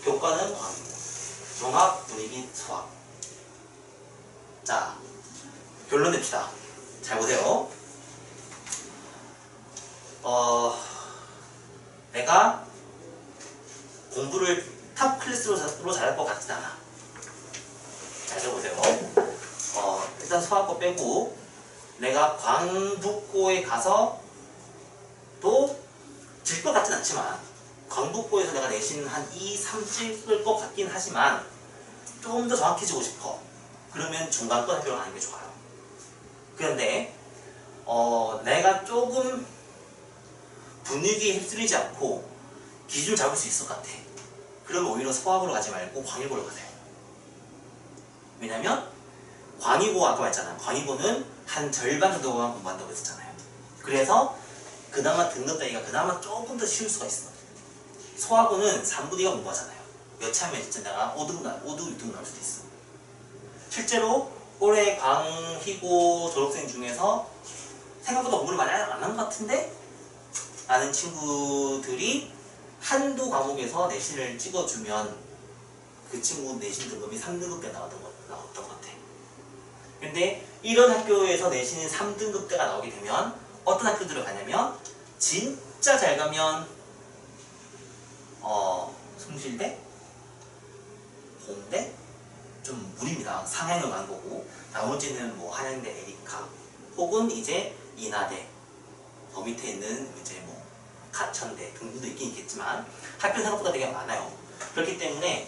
교과는 광이고 종합 분위기 수학. 자, 결론 냅시다. 잘 보세요. 내가 공부를 탑 클래스로 잘할 것 같진 않아. 잘 들어보세요. 일단 수학고 빼고 내가 광북고에 가서 또 질 것 같진 않지만 광북고에서 내가 내신 한 2, 3 찍을 것 같긴 하지만 좀 더 정확해지고 싶어. 그러면 중간권 학교로 가는 게 좋아요. 그런데 내가 조금 분위기에 휩쓸리지 않고 기준을 잡을 수 있을 것 같아. 그러면 오히려 수학으로 가지 말고 광일고로 가세요. 왜냐면 광이고 아까 말했잖아. 광이고는 한 절반 정도만 공부한다고 했었잖아요. 그래서 그나마 등급 따기가 그나마 조금 더 쉬울 수가 있어. 소하고는 3분의 2가 공부하잖아요. 여차 하면 진짜 내가 5등, 6등 나올 수도 있어. 실제로 올해 광희고 졸업생 중에서 생각보다 공부를 많이 안 한 것 같은데 아는 친구들이 한두 과목에서 내신을 찍어주면 그 친구 내신 등급이 3등급대 나왔던 것 같아. 근데 이런 학교에서 내신이 3등급대가 나오게 되면 어떤 학교들을 가냐면 진짜 잘 가면 숭실대? 홍대? 좀 무리입니다. 상향을 가는 거고 나머지는 뭐 한양대 에리카 혹은 이제 인하대 더 밑에 있는 이제 뭐 가천대 등등도 있긴 있겠지만 학교 생각보다 되게 많아요. 그렇기 때문에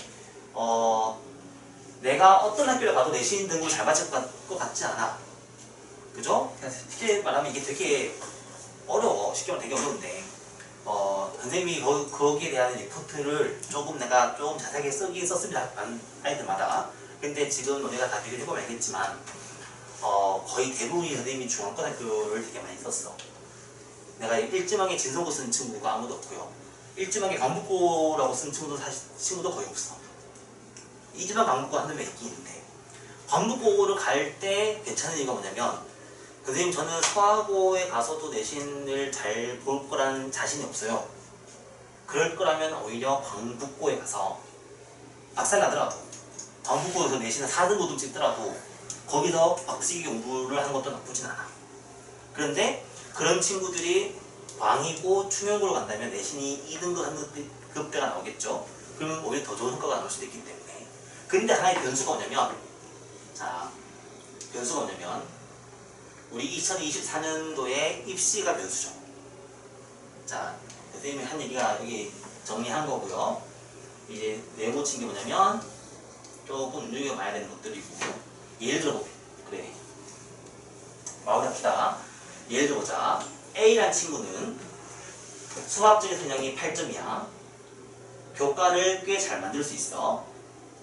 내가 어떤 학교를 가도 내신 등급을 잘 맞을 것 같지 않아. 그죠? 쉽게 말하면 이게 되게 어려워. 쉽게 말하면 되게 어려운데 선생님이 거기에 대한 리포트를 조금 내가 좀 자세하게 쓰긴 썼습니다. 아이들마다. 근데 지금 너네가 다 비교를 해보면 알겠지만 거의 대부분이 선생님이 중앙권 학교를 되게 많이 썼어. 내가 1지망에 진성고 쓴 친구가 아무도 없고요. 1지망에 강북고라고 쓴 친구도 거의 없어. 2지망 강북고 한두 명 있긴 있는데 강북고를 갈 때 괜찮은 이유가 뭐냐면 선생님 저는 서하고에 가서도 내신을 잘 볼 거라는 자신이 없어요. 그럴 거라면 오히려 광북고에 가서 박살나더라도 광북고에서 내신을 4등 5등 찍더라도 거기서 박치기 공부를 하는 것도 나쁘진 않아. 그런데 그런 친구들이 광이고 충영고로 간다면 내신이 2등급 3등급대가 나오겠죠. 그러면 오히려 더 좋은 성과가 나올 수도 있기 때문에. 근데 하나의 변수가 뭐냐면 우리 2024년도에 입시가 변수죠. 자, 선생님이 한 얘기가 여기 정리한 거고요. 이제 네모친 게 뭐냐면 조금 눈여겨봐야 되는 것들이고, 예를 들어 그래 마무리합시다. 예를 들어보자. A란 친구는 수학적인 성향이 8점이야. 교과를 꽤 잘 만들 수 있어.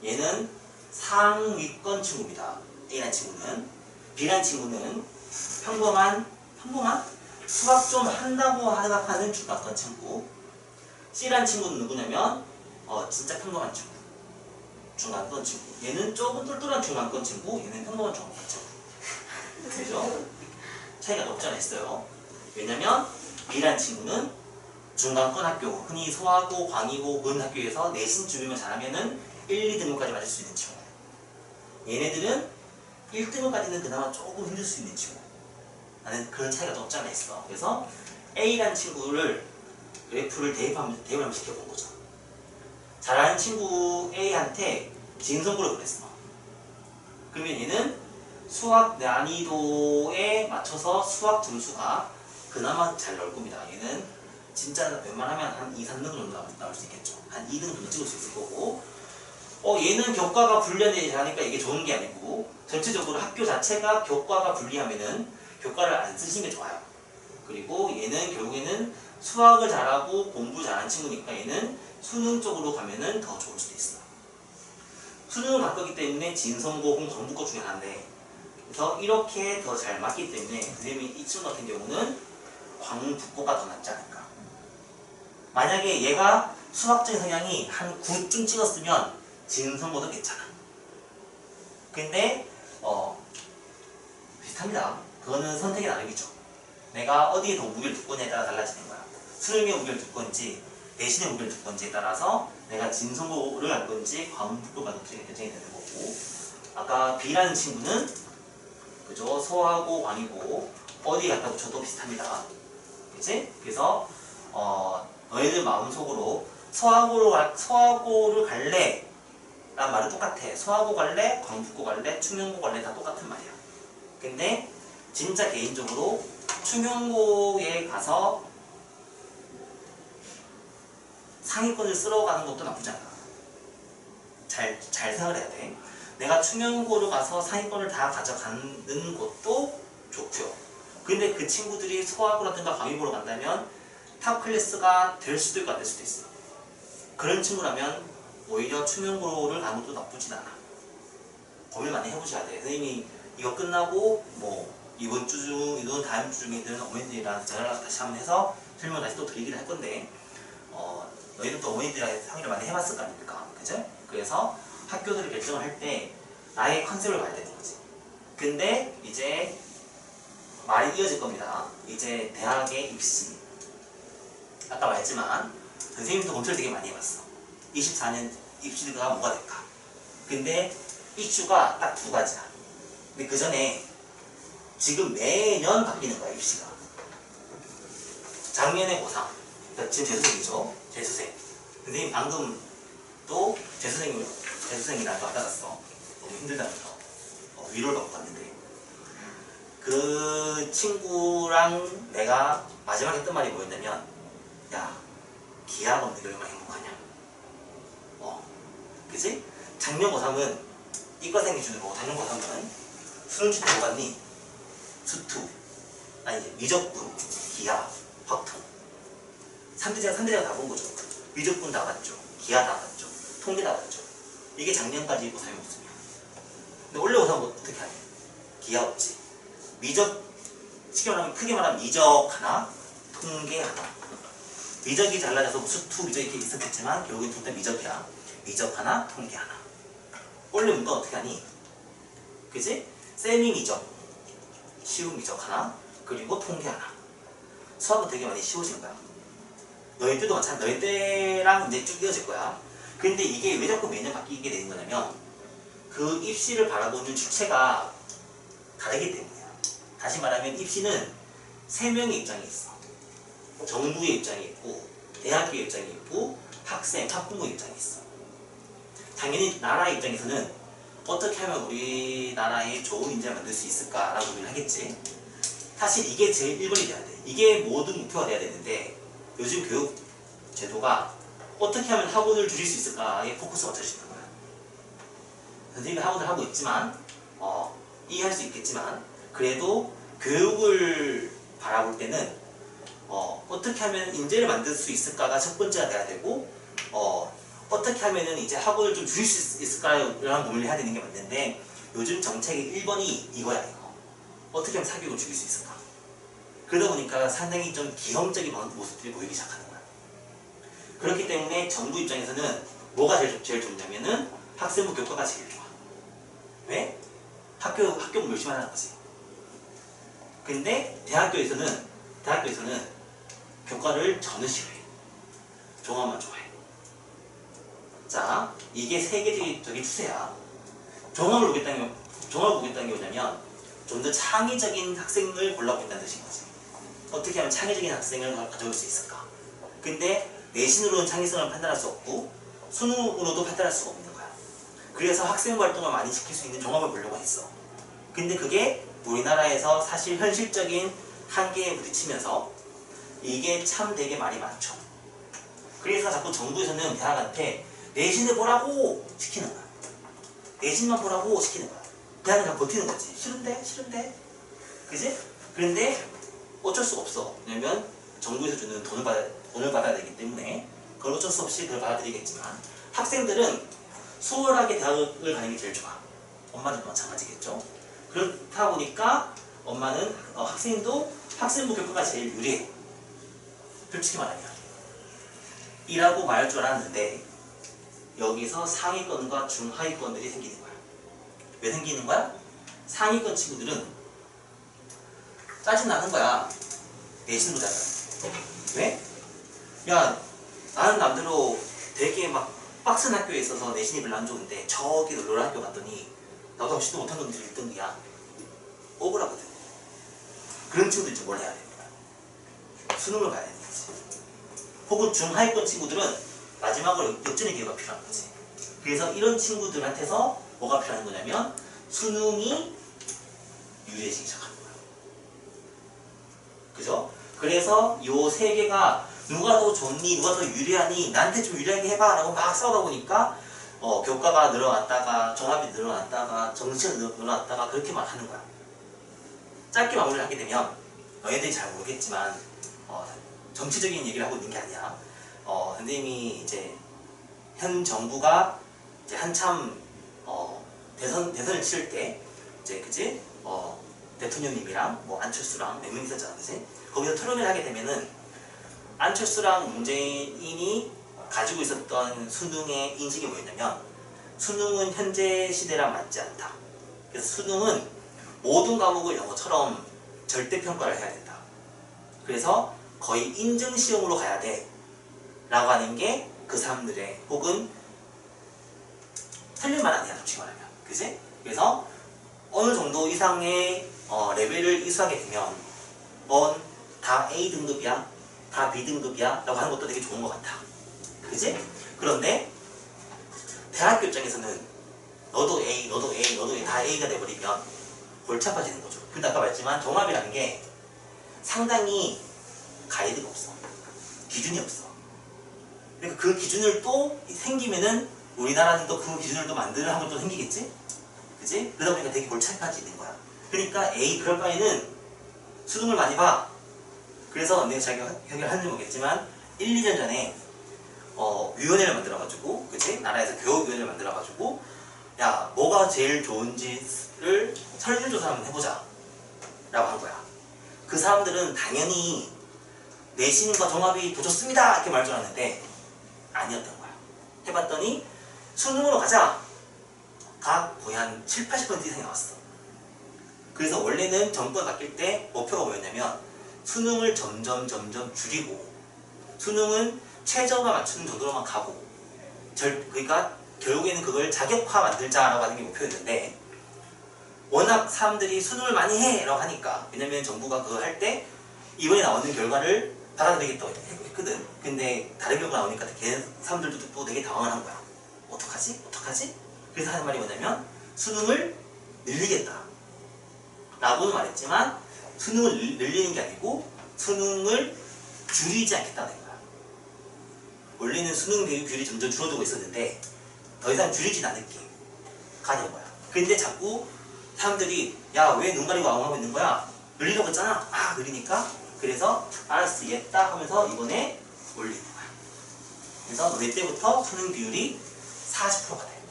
얘는 상위권 친구입니다. A란 친구는. B란 친구는 평범한 수학 좀 한다고 생각하는 중간권 친구. C란 친구는 누구냐면 진짜 평범한 친구, 중간권 친구. 얘는 조금 똘똘한 중간권 친구, 얘는 평범한 중간권 친구. 그죠? 차이가 없지 않아 있어요. 왜냐면 B란 친구는 중간권 학교, 흔히 소하고 광이고 은 학교에서 내신 준비만 잘하면은 1, 2등급까지 맞을 수 있는 친구. 얘네들은 1등급까지는 그나마 조금 힘들 수 있는 친구. 나는 그런 차이가 좀 없지 않아 있어. 그래서 A란 친구를 그래프를 대입을 시켜본 거죠. 잘하는 친구 A한테 진성고를 그랬어. 그러면 얘는 수학 난이도에 맞춰서 수학 점수가 그나마 잘 나올 겁니다. 얘는 진짜 웬만하면 한 2, 3등 정도 나올 수 있겠죠. 한 2등 정도 찍을 수 있을 거고, 얘는 교과가 불리하니까 하니까 이게 좋은 게 아니고, 전체적으로 학교 자체가 교과가 불리하면은 교과를 안 쓰시는 게 좋아요. 그리고 얘는 결국에는 수학을 잘하고 공부 잘하는 친구니까 얘는 수능 쪽으로 가면은 더 좋을 수도 있어. 수능을 바꿨기 때문에 진성고 혹은 광부고 중에 하나인데, 그래서 이렇게 더 잘 맞기 때문에 선생님이 이 친구 같은 경우는 광부고가 더 낫지 않을까. 만약에 얘가 수학적인 성향이 한 9쯤 찍었으면 진성고도 괜찮아. 근데 비슷합니다. 그거는 선택의 나름이죠. 내가 어디에 더 무게를 둘 거냐에 따라 달라지는 거야. 수능에 무게를 둘 건지 내신에 무게를 둘 건지에 따라서 내가 진성고를 갈 건지 광부고를 갈 건지 결정이 되는 거고, 아까 B라는 친구는 그죠? 소하고 광이고 어디 갖다 붙여도 비슷합니다. 그치? 그래서 너희들 마음속으로 소하고를 갈래? 란 말은 똑같아. 소하고 갈래? 광부고 갈래? 충영고 갈래? 다 똑같은 말이야. 근데 진짜 개인적으로 충영고에 가서 상위권을 쓸어 가는 것도 나쁘지 않아. 잘 생각을 해야 돼. 내가 충영고를 가서 상위권을 다 가져가는 것도 좋고요. 근데 그 친구들이 소하고라든가 광위고로 간다면 탑 클래스가 될 수도 있고 안 될 수도 있어. 그런 친구라면 오히려 충영고를 가는 것도 나쁘진 않아. 고민을 많이 해보셔야 돼. 선생님이 이거 끝나고 이번 주 중이든 다음 주 중이든 어머니들이랑 전화를 다시 한번 해서 설명을 다시 또 드리기를 할 건데, 너희들도 어머니들이랑 상의를 많이 해봤을 거 아닙니까? 그죠? 그래서 학교들을 결정을 할 때 나의 컨셉을 봐야 되는 거지. 근데 이제 말이 이어질 겁니다. 이제 대학의 입시. 아까 말했지만 선생님도 검토를 되게 많이 해봤어. 24년 입시가 뭐가 될까? 근데 이슈가 딱 두 가지야. 근데 그 전에 지금 매년 바뀌는 거야, 입시가. 작년에 고3. 그러니까 지금 재수생이죠. 재수생. 선생님 방금 또 재수생이랑 또 받아갔어. 너무 힘들다면서. 위로를 받고 갔는데. 그 친구랑 내가 마지막에 했던 말이 뭐였냐면, 야, 기약 없는 게 얼마나 행복하냐. 그치? 작년 고3은 이과생 기준으로 작년 고3은 수능 출제 뭐 봤니? 수투, 미적분, 기하, 확통. 3대제가 다 본 거죠. 미적분 다 봤죠. 기하 다 봤죠. 통계 다 봤죠. 이게 작년까지 고3의 모습이야. 근데 올해 고3은 어떻게 하냐? 기하 없지. 크게 말하면 미적 하나, 통계 하나. 미적이 잘라져서 수투, 미적 이렇게 있었겠지만 결국엔 둘 다 미적이야. 미적 하나, 통계 하나. 올해 문과 어떻게 하니? 그치? 세미 미적, 쉬운 미적 하나, 그리고 통계 하나. 수학은 되게 많이 쉬워진 거야. 너희 때도 마찬가지. 너희 때랑 이제 쭉 이어질 거야. 근데 이게 왜 자꾸 매년 바뀌게 되는 거냐면 그 입시를 바라보는 주체가 다르기 때문이야. 다시 말하면 입시는 3명의 입장이 있어. 정부의 입장이 있고, 대학교의 입장이 있고, 학생, 학부모의 입장이 있어. 당연히 나라의 입장에서는 어떻게 하면 우리나라에 좋은 인재를 만들 수 있을까라고 고민을 하겠지. 사실 이게 제일 1번이 돼야 돼. 이게 모든 목표가 돼야 되는데 요즘 교육 제도가 어떻게 하면 학원을 줄일 수 있을까에 포커스 맞춰주시는 거야. 선생님이 학원을 하고 있지만 이해할 수 있겠지만 그래도 교육을 바라볼 때는 어떻게 하면 인재를 만들 수 있을까가 첫 번째가 돼야 되고 어떻게 하면은 이제 학원을 좀 줄일 수 있을까요? 이런 고민을 해야 되는 게 맞는데 요즘 정책의 1번이 이거야 이거. 어떻게 하면 사교육을 줄일 수 있을까? 그러다 보니까 상당히 좀 기형적인 모습들이 보이기 시작하는 거야. 그렇기 때문에 정부 입장에서는 뭐가 제일 좋냐면은 학생부 교과가 제일 좋아. 왜? 학교 열심히 하는 거지. 근데 대학교에서는 교과를 전혀 싫어해. 종합만 좋아해. 자, 이게 세계적인 추세야. 종합을 보겠다는 게 뭐냐면 좀 더 창의적인 학생을 골라보겠다는 뜻인 거지. 어떻게 하면 창의적인 학생을 가져올 수 있을까? 근데 내신으로는 창의성을 판단할 수 없고 수능으로도 판단할 수가 없는 거야. 그래서 학생 활동을 많이 시킬 수 있는 종합을 보려고 했어. 근데 그게 우리나라에서 사실 현실적인 한계에 부딪히면서 이게 참 되게 말이 많죠. 그래서 자꾸 정부에서는 대학한테 내신을 보라고 시키는 거야. 내신만 보라고 시키는 거야. 대학은 다 버티는 거지. 싫은데. 그지? 그런데 어쩔 수가 없어. 왜냐면 정부에서 주는 돈을 받아야 되기 때문에 그걸 어쩔 수 없이 그걸 받아들이겠지만 학생들은 수월하게 대학을 가는 게 제일 좋아. 엄마들도 마찬가지겠죠. 그렇다 보니까 엄마는 학생도 학생부 교과가 제일 유리해. 솔직히 말하면 이라고 말할 줄 알았는데 여기서 상위권과 중하위권들이 생기는 거야. 왜 생기는 거야? 상위권 친구들은 짜증나는 거야. 내신보다는. 왜? 야, 나는 남대로 되게 막 빡센 학교에 있어서 내신이 별로 안 좋은데 저기 놀러 학교 갔더니 나도 시도 못한 놈들이 1등이야. 억울하거든. 그런 친구들 이제 뭘 해야 되는 거야? 수능을 봐야 되는 거지. 혹은 중하위권 친구들은 마지막으로 역전의 기회가 필요한 거지. 그래서 이런 친구들한테서 뭐가 필요한 거냐면 수능이 유리해지기 시작하는 거야. 그죠? 그래서 요 세 개가 누가 더 좋니? 누가 더 유리하니? 나한테 좀 유리하게 해봐 라고 막 싸우다 보니까 교과가 늘어났다가 종합이 늘어났다가 정시가 늘어났다가 그렇게만 하는 거야. 짧게 마무리를 하게 되면 너희들이 잘 모르겠지만 정치적인 얘기를 하고 있는 게 아니야. 선생님이 이제 현 정부가 이제 한참 대선을 치를 때 이제 그지 대통령님이랑 뭐 안철수랑 몇 명 있었잖아, 그지? 거기서 토론을 하게 되면은 안철수랑 문재인이 가지고 있었던 수능의 인식이 뭐였냐면 수능은 현재 시대랑 맞지 않다. 그래서 수능은 모든 과목을 영어처럼 절대평가를 해야 된다. 그래서 거의 인증시험으로 가야 돼 라고 하는 게 그 사람들의 혹은 틀릴만 아니야, 솔직히 말하면. 그지? 그래서 어느 정도 이상의 레벨을 이수하게 되면 다 A 등급이야, 다 B 등급이야 라고 하는 것도 되게 좋은 것 같아. 그지? 그런데 대학교 입장에서는 너도 A, 너도 A, 너도 A 다 A가 돼버리면 골치 아파지는 거죠. 근데 아까 말했지만 종합이라는 게 상당히 가이드가 없어. 기준이 없어. 그러니까 그 기준을 또 생기면은 우리나라는 또 그 기준을 또 만드는 학원 또 생기겠지? 그지? 그러다 보니까 되게 골치 아파지는 거야. 그러니까 그럴 바에는 수능을 많이 봐. 그래서 내가 자기가 해결하는지 모르겠지만 1, 2년 전에 위원회를 만들어가지고, 그치? 나라에서 교육위원회를 만들어가지고, 야, 뭐가 제일 좋은지를 설문조사 한번 해보자 라고 한 거야. 그 사람들은 당연히 내신과 종합이 더 좋습니다 이렇게 말할 줄 알았는데 아니었던 거야. 해봤더니 수능으로 가자 가 거의 한 7, 80% 이상이 나왔어. 그래서 원래는 정권 바뀔 때 목표가 뭐였냐면 수능을 점점 줄이고 수능은 최저만 맞추는 정도로만 가고 그러니까 결국에는 그걸 자격화 만들자라고 하는 게 목표였는데 워낙 사람들이 수능을 많이 해 라고 하니까, 왜냐면 정부가 그거 할 때 이번에 나오는 결과를 받아들이겠다고 했거든. 근데 다른 결과 나오니까 걔 사람들도 또 되게 당황을 한 거야. 어떡하지? 그래서 하는 말이 뭐냐면 수능을 늘리겠다 라고는 말했지만 수능을 늘리는 게 아니고 수능을 줄이지 않겠다는 거야. 원래는 수능 비율이 점점 줄어들고 있었는데 더 이상 줄이진 않을 게 가는 거야. 근데 자꾸 사람들이 야 왜 눈 가리고 아웅하고 있는 거야? 늘리려고 했잖아. 아 늘리니까 그래서 알았겠다 하면서 이번에 올리는 거야. 그래서 너네 때부터 수능 비율이 40%가 돼.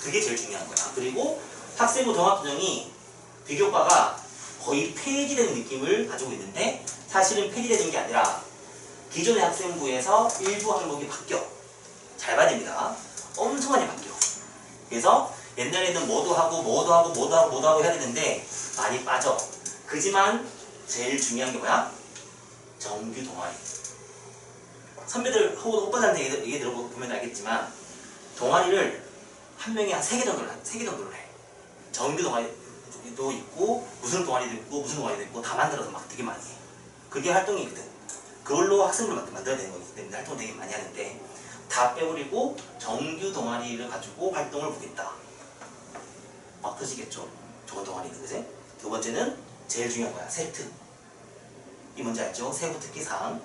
그게 제일 중요한 거야. 그리고 학생부 종합전형이 비교과가 거의 폐지되는 느낌을 가지고 있는데 사실은 폐지되는 게 아니라 기존의 학생부에서 일부 항목이 바뀌어. 잘 봐야 됩니다. 엄청 많이 바뀌어. 그래서 옛날에는 뭐도 하고 해야 되는데 많이 빠져. 그지만 제일 중요한 게 뭐야? 정규 동아리. 선배들 혹은 오빠들한테 얘기 들어보면 알겠지만 동아리를 한 명이 한 3개 정도를 해. 정규 동아리도 있고 무슨 동아리도 있고 무슨 동아리도 있고 다 만들어서 막 되게 많이 해. 그게 활동이거든. 그걸로 학생부를 만들어야 되는 거기 때문에 활동을 되게 많이 하는데 다 빼버리고 정규 동아리를 가지고 활동을 보겠다. 막 터지겠죠? 좋은 동아리는, 그지? 두 번째는 제일 중요한 거야. 세트. 이 뭔지 알죠? 세부 특기사항.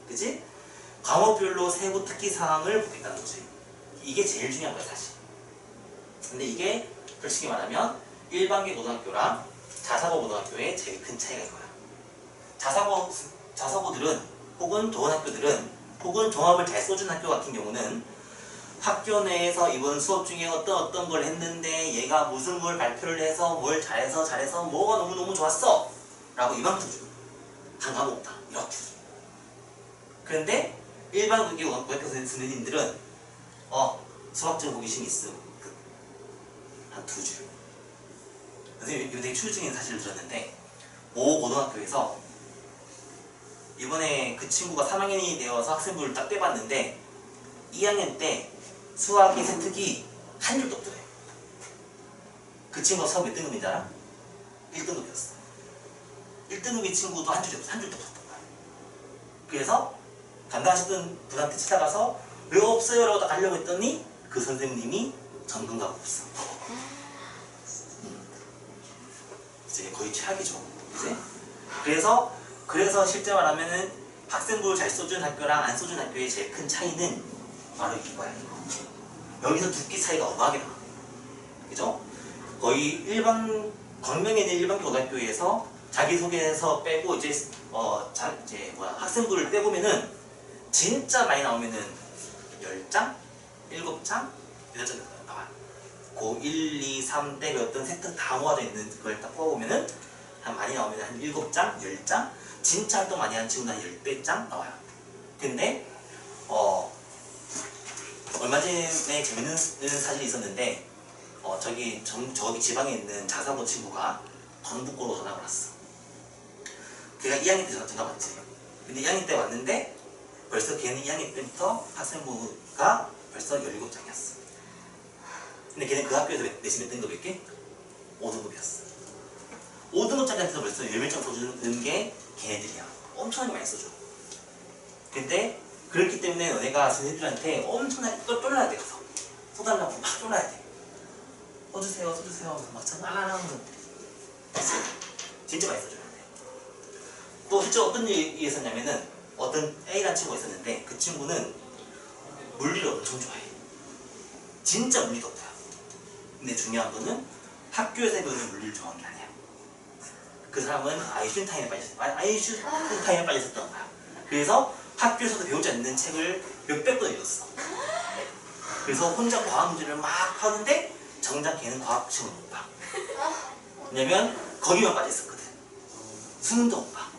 그지? 과목별로 세부 특기사항을 보겠다는 거지. 이게 제일 중요한 거야, 사실. 근데 이게 솔직히 말하면 일반계 고등학교랑 자사고 고등학교의 제일 큰 차이가 이거야. 자사고들은 혹은 좋은 학교들은 혹은 종합을 잘 써준 학교 같은 경우는 학교 내에서 이번 수업 중에 어떤 걸 했는데 얘가 무슨 걸 발표를 해서 뭘 잘해서 뭐가 너무너무 좋았어 라고 이만큼 줘. 한 과목 다 이렇게. 그런데 일반 고등학교 선생님들은 수학적 호기심이 있음. 한 2줄. 선생님 이거 되게 추후중에 사실 들었는데 모 고등학교에서 이번에 그 친구가 3학년이 되어서 학생부를 딱 빼봤는데 2학년 때 수학의 세특이 한 줄도 없더래. 그 친구가 수학 몇 등급인지 알아? 1등급이었어. 1등급인 친구도 한 줄도 없었던 거야. 그래서 담당하셨던 분한테 찾아가서 왜 없어요? 라고 딱 하려고 했더니 그 선생님이 전공자가 없어. 이제 거의 최악이죠. 이제? 그래서 실제 말하면은 학생부를 잘 써준 학교랑 안 써준 학교의 제일 큰 차이는 바로 이거야. 여기서 두께 차이가 어마하게 나. 그죠? 거의 광명에 있는 일반계 고등학교에서 자기소개서 빼고 학생부를 빼보면은 진짜 많이 나오면은 10장? 7장? 이런 정도 나와. 고 1, 2, 3 대 어떤 세트 다 모아져 있는 걸 딱 뽑아보면은 한 많이 나오면 한 7장? 10장? 진짜 활동 많이 하는 친구는 한 10배장 나와요. 근데 얼마 전에 재밌는 사실이 있었는데 저기 지방에 있는 자사고 친구가 광북고로 전학을 왔어. 걔가 2학년 때 전학 왔지. 근데 2학년 때 왔는데 벌써 걔는 2학년 때부터 학생부가 벌써 17장이었어. 근데 걔는 그 학교에서 내신 몇 등급이었게? 5등급이었어. 5등급짜리한테도 벌써 10장 써주는 게 걔네들이야. 엄청나게 많이 써줘. 근데 그렇기 때문에 너네가 선생님들한테 엄청나게 쫄라야 돼. 가서 써달라고 막 쫄라야 돼. 써주세요 하면서 막 알라라면서 진짜 많이 써줘야 돼. 또 실제 어떤 일이 있었냐면은 어떤 A라는 친구가 있었는데 그 친구는 물리를 엄청 좋아해. 진짜 물리 덕후야. 근데 중요한 거는 학교에서 배우는 물리를 좋아하는 게 아니야. 그 사람은 아인슈타인에 빠졌었던 거야. 그래서 학교에서도 배우지 않는 책을 몇백 권 읽었어. 그래서 혼자 과학 문제를 막 하는데 정작 걔는 과학 시험을 못 봐. 왜냐면 거기만 빠져있었거든. 수능도 못 봐.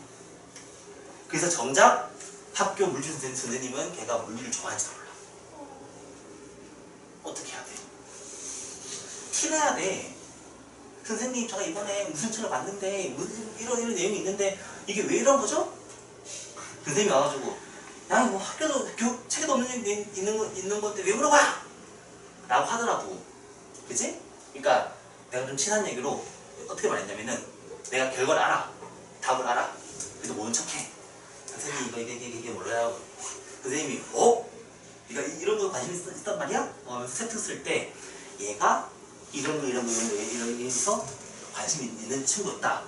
그래서 정작 학교 물리 선생님은 걔가 물리를 좋아하는지도 몰라. 어떻게 해야 돼? 티내야 돼. 선생님 제가 이번에 무슨 책을 봤는데 무슨 이런 내용이 있는데 이게 왜 이런 거죠? 선생님이 와가지고 야 뭐 학교도 책에도 없는 얘기 있는 건데 왜 물어봐? 라고 하더라고. 그치? 그러니까 내가 좀 친한 얘기로 어떻게 말했냐면은 내가 결과를 알아. 답을 알아. 그래서 모른 척해. 선생님 이게 몰라요. 선생님이 네가 이런 거 관심 있단 말이야? 세트 쓸 때 얘가 이런 거 해서 관심 있는 친구였다.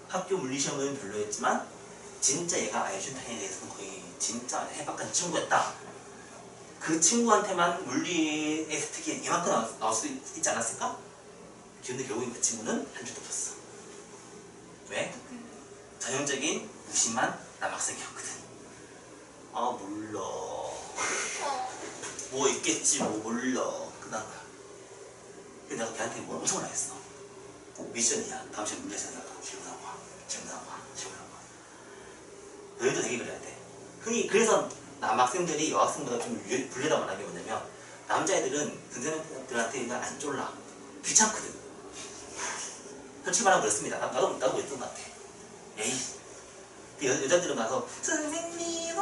학교 물리시험은 별로였지만 진짜 얘가 아인슈타인에 대해서는 거의 진짜 해박한 친구였다. 그 친구한테만 물리에서 특히 이만큼 나올 수 있지 않았을까? 근데 결국엔 그 친구는 한 줄도 없었어. 왜? 전형적인 무심한 남학생이었거든. 아 몰라. 뭐 있겠지 뭐 몰라. 끝난 거야. 근데 내가 걔한테 뭘 엄청 많이 했어. 미션이야. 다음 시간에 문제 생각하 질문 나와. 너희도 되게 그래야 돼. 흔히 그래서 남학생들이 여학생보다 좀 불리하다 말하는 게 뭐냐면 남자애들은 선생님들한테 안 쫄라. 귀찮거든. 솔직히 말하면 그렇습니다. 나도 그랬던 것 같아. 에이. 여자들은 가서 선생님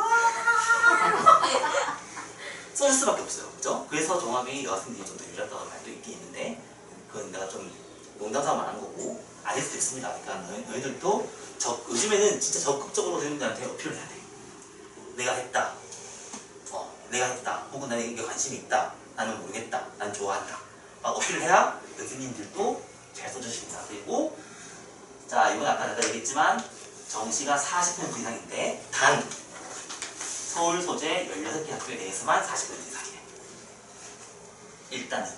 써줄 수밖에 없어요. 그죠? 그래서 종합이 여학생들이 좀 더 유리하다는 말도 있긴 있는데 그건 내가 좀 농담삼아 말한 거고 아닐 수도 있습니다. 그러니까 너희들도 요즘에는 진짜 적극적으로 선생님들한테 어필을 해야 돼. 내가 했다. 내가 했다. 혹은 나에게 이게 관심이 있다. 나는 모르겠다. 난 좋아한다. 막 어필을 해야 선생님들도 잘 써주십니다. 그리고 자 이건 아까 내가 얘기했지만 정시가 40% 이상인데 단 서울 소재 16개 학교에 대해서만 40% 이상이에요. 일단은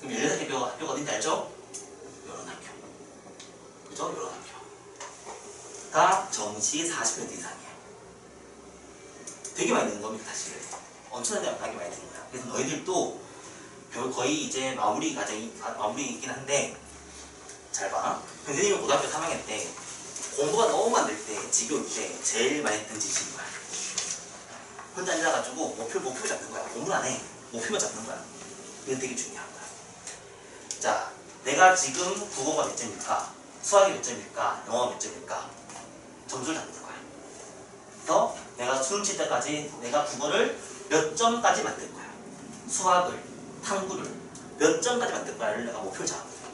그럼 16개 학교가 어딘지 알죠? 요런 학교. 그죠? 요런 학교가 정시 40% 이상이에요. 되게 많이 드는 겁니다. 사실 엄청나게 많이 드는 거야. 그래서 너희들도 거의 이제 마무리이긴 한데 잘 봐. 선생님은 고등학교 3학년 때 공부가 너무 안 될 때, 지겨울 때 제일 많이 했던 짓인 거야. 혼자 앉아가지고 목표 잡는 거야. 공부를 안 해. 목표만 잡는 거야. 이건 되게 중요한 거야. 자, 내가 지금 국어가 몇 점일까? 수학이 몇 점일까? 영어가 몇 점일까? 점수를 잡는 거야. 그래서 내가 수능 칠 때까지 내가 국어를 몇 점까지 만들 거야. 수학을, 탐구를 몇 점까지 만들 거야를 내가 목표를 잡는 거야.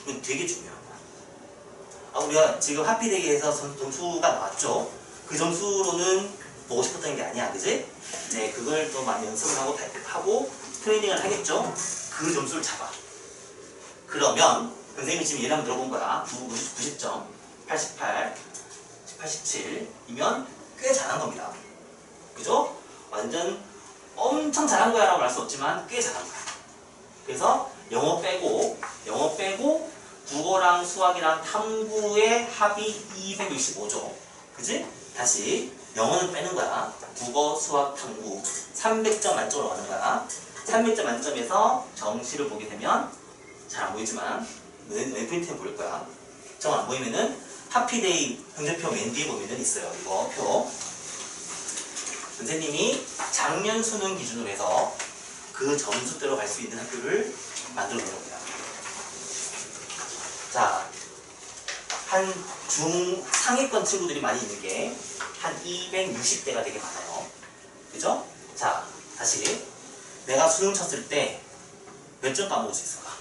이건 되게 중요한 거야. 우리가 지금 하피대기에서 점수가 나왔죠. 그 점수로는 보고 싶었던 게 아니야, 그지? 이제 그걸 또 많이 연습을 하고 트레이닝을 하겠죠. 그 점수를 잡아. 그러면 선생님이 지금 예를 한번 들어본 거야. 90점, 88, 87이면 꽤 잘한 겁니다. 그죠? 완전 엄청 잘한 거야 라고 할 수 없지만 꽤 잘한 거야. 그래서 영어 빼고 국어랑 수학이랑 탐구의 합이 265죠. 그지? 다시 영어는 빼는 거야. 국어, 수학, 탐구 300점 만점으로 가는 거야. 300점 만점에서 정시를 보게 되면 잘 안 보이지만 왼프린트는 보일 거야. 정 안 보이면은 하피데이 성적표 맨 뒤에 보면은 있어요. 이거 표. 선생님이 작년 수능 기준으로 해서 그 점수대로 갈 수 있는 학교를 만들어 놓은 겁니다. 자, 한 중상위권 친구들이 많이 있는 게 한 260대가 되게 많아요. 그죠? 자, 다시 내가 수능 쳤을 때 몇 점 까먹을 수 있을까?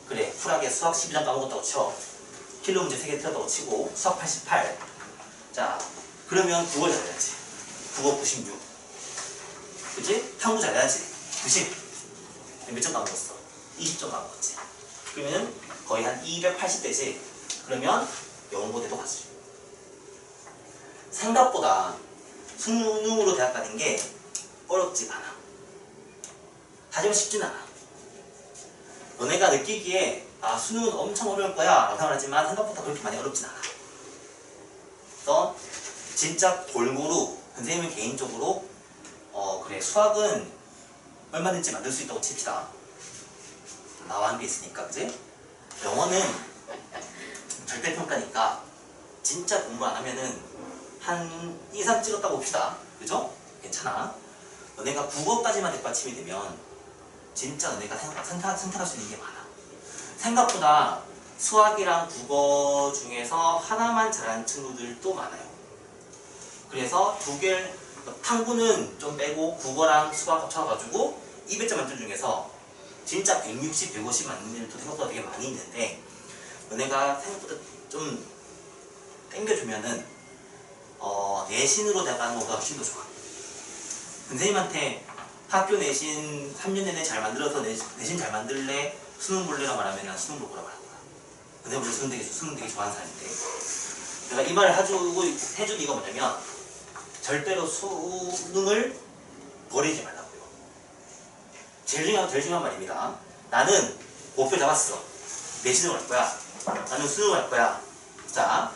그래, 쿨하게 수학 12점 까먹었다고 쳐. 킬로 문제 3개 틀렸다고 치고 수학 88. 자, 그러면 국어 잘해야지. 국어 96. 그치? 탐구 잘해야지. 90. 몇 점 까먹었어? 20점 까먹었지. 그러면 거의 한 280대지. 그러면 영어고대도 가지. 생각보다 수능으로 대학 가는 게 어렵지 않아. 하지만 쉽진 않아. 너네가 느끼기에 수능은 엄청 어려울 거야 라고 생각하지만 생각보다 그렇게 많이 어렵진 않아. 그래서 진짜 골고루 선생님은 개인적으로 그래 수학은 얼마든지 만들 수 있다고 칩시다. 나와 한 게 있으니까 그지? 영어는 절대평가니까 진짜 공부 안 하면은 한 2, 3 찍었다고 봅시다. 그죠? 괜찮아. 너네가 국어까지만 뒷받침이 되면 진짜 너네가 선택할 수 있는 게 많아. 생각보다 수학이랑 국어 중에서 하나만 잘하는 친구들도 많아요. 그래서 탐구는 좀 빼고 국어랑 수학 합쳐가지고 200점 만점 중에서 진짜 160, 150 맞는 애들도 생각보다 되게 많이 있는데 너네가 생각보다 좀 땡겨주면은 내신으로 나가는 것보다 훨씬 더 좋아. 선생님한테 학교 내신 3년 내내 잘 만들어서 내신 잘 만들래? 수능 볼래라고 말하면 난 수능 볼 거라고 할 거야. 근데 수능 되게 좋아하는 사람인데 내가 이 말을 해준 이유가 뭐냐면 절대로 수능을 버리지 말라고요. 제일 중요한 말입니다. 나는 목표 잡았어. 내신을 할 거야. 나는 수능을 할 거야. 자,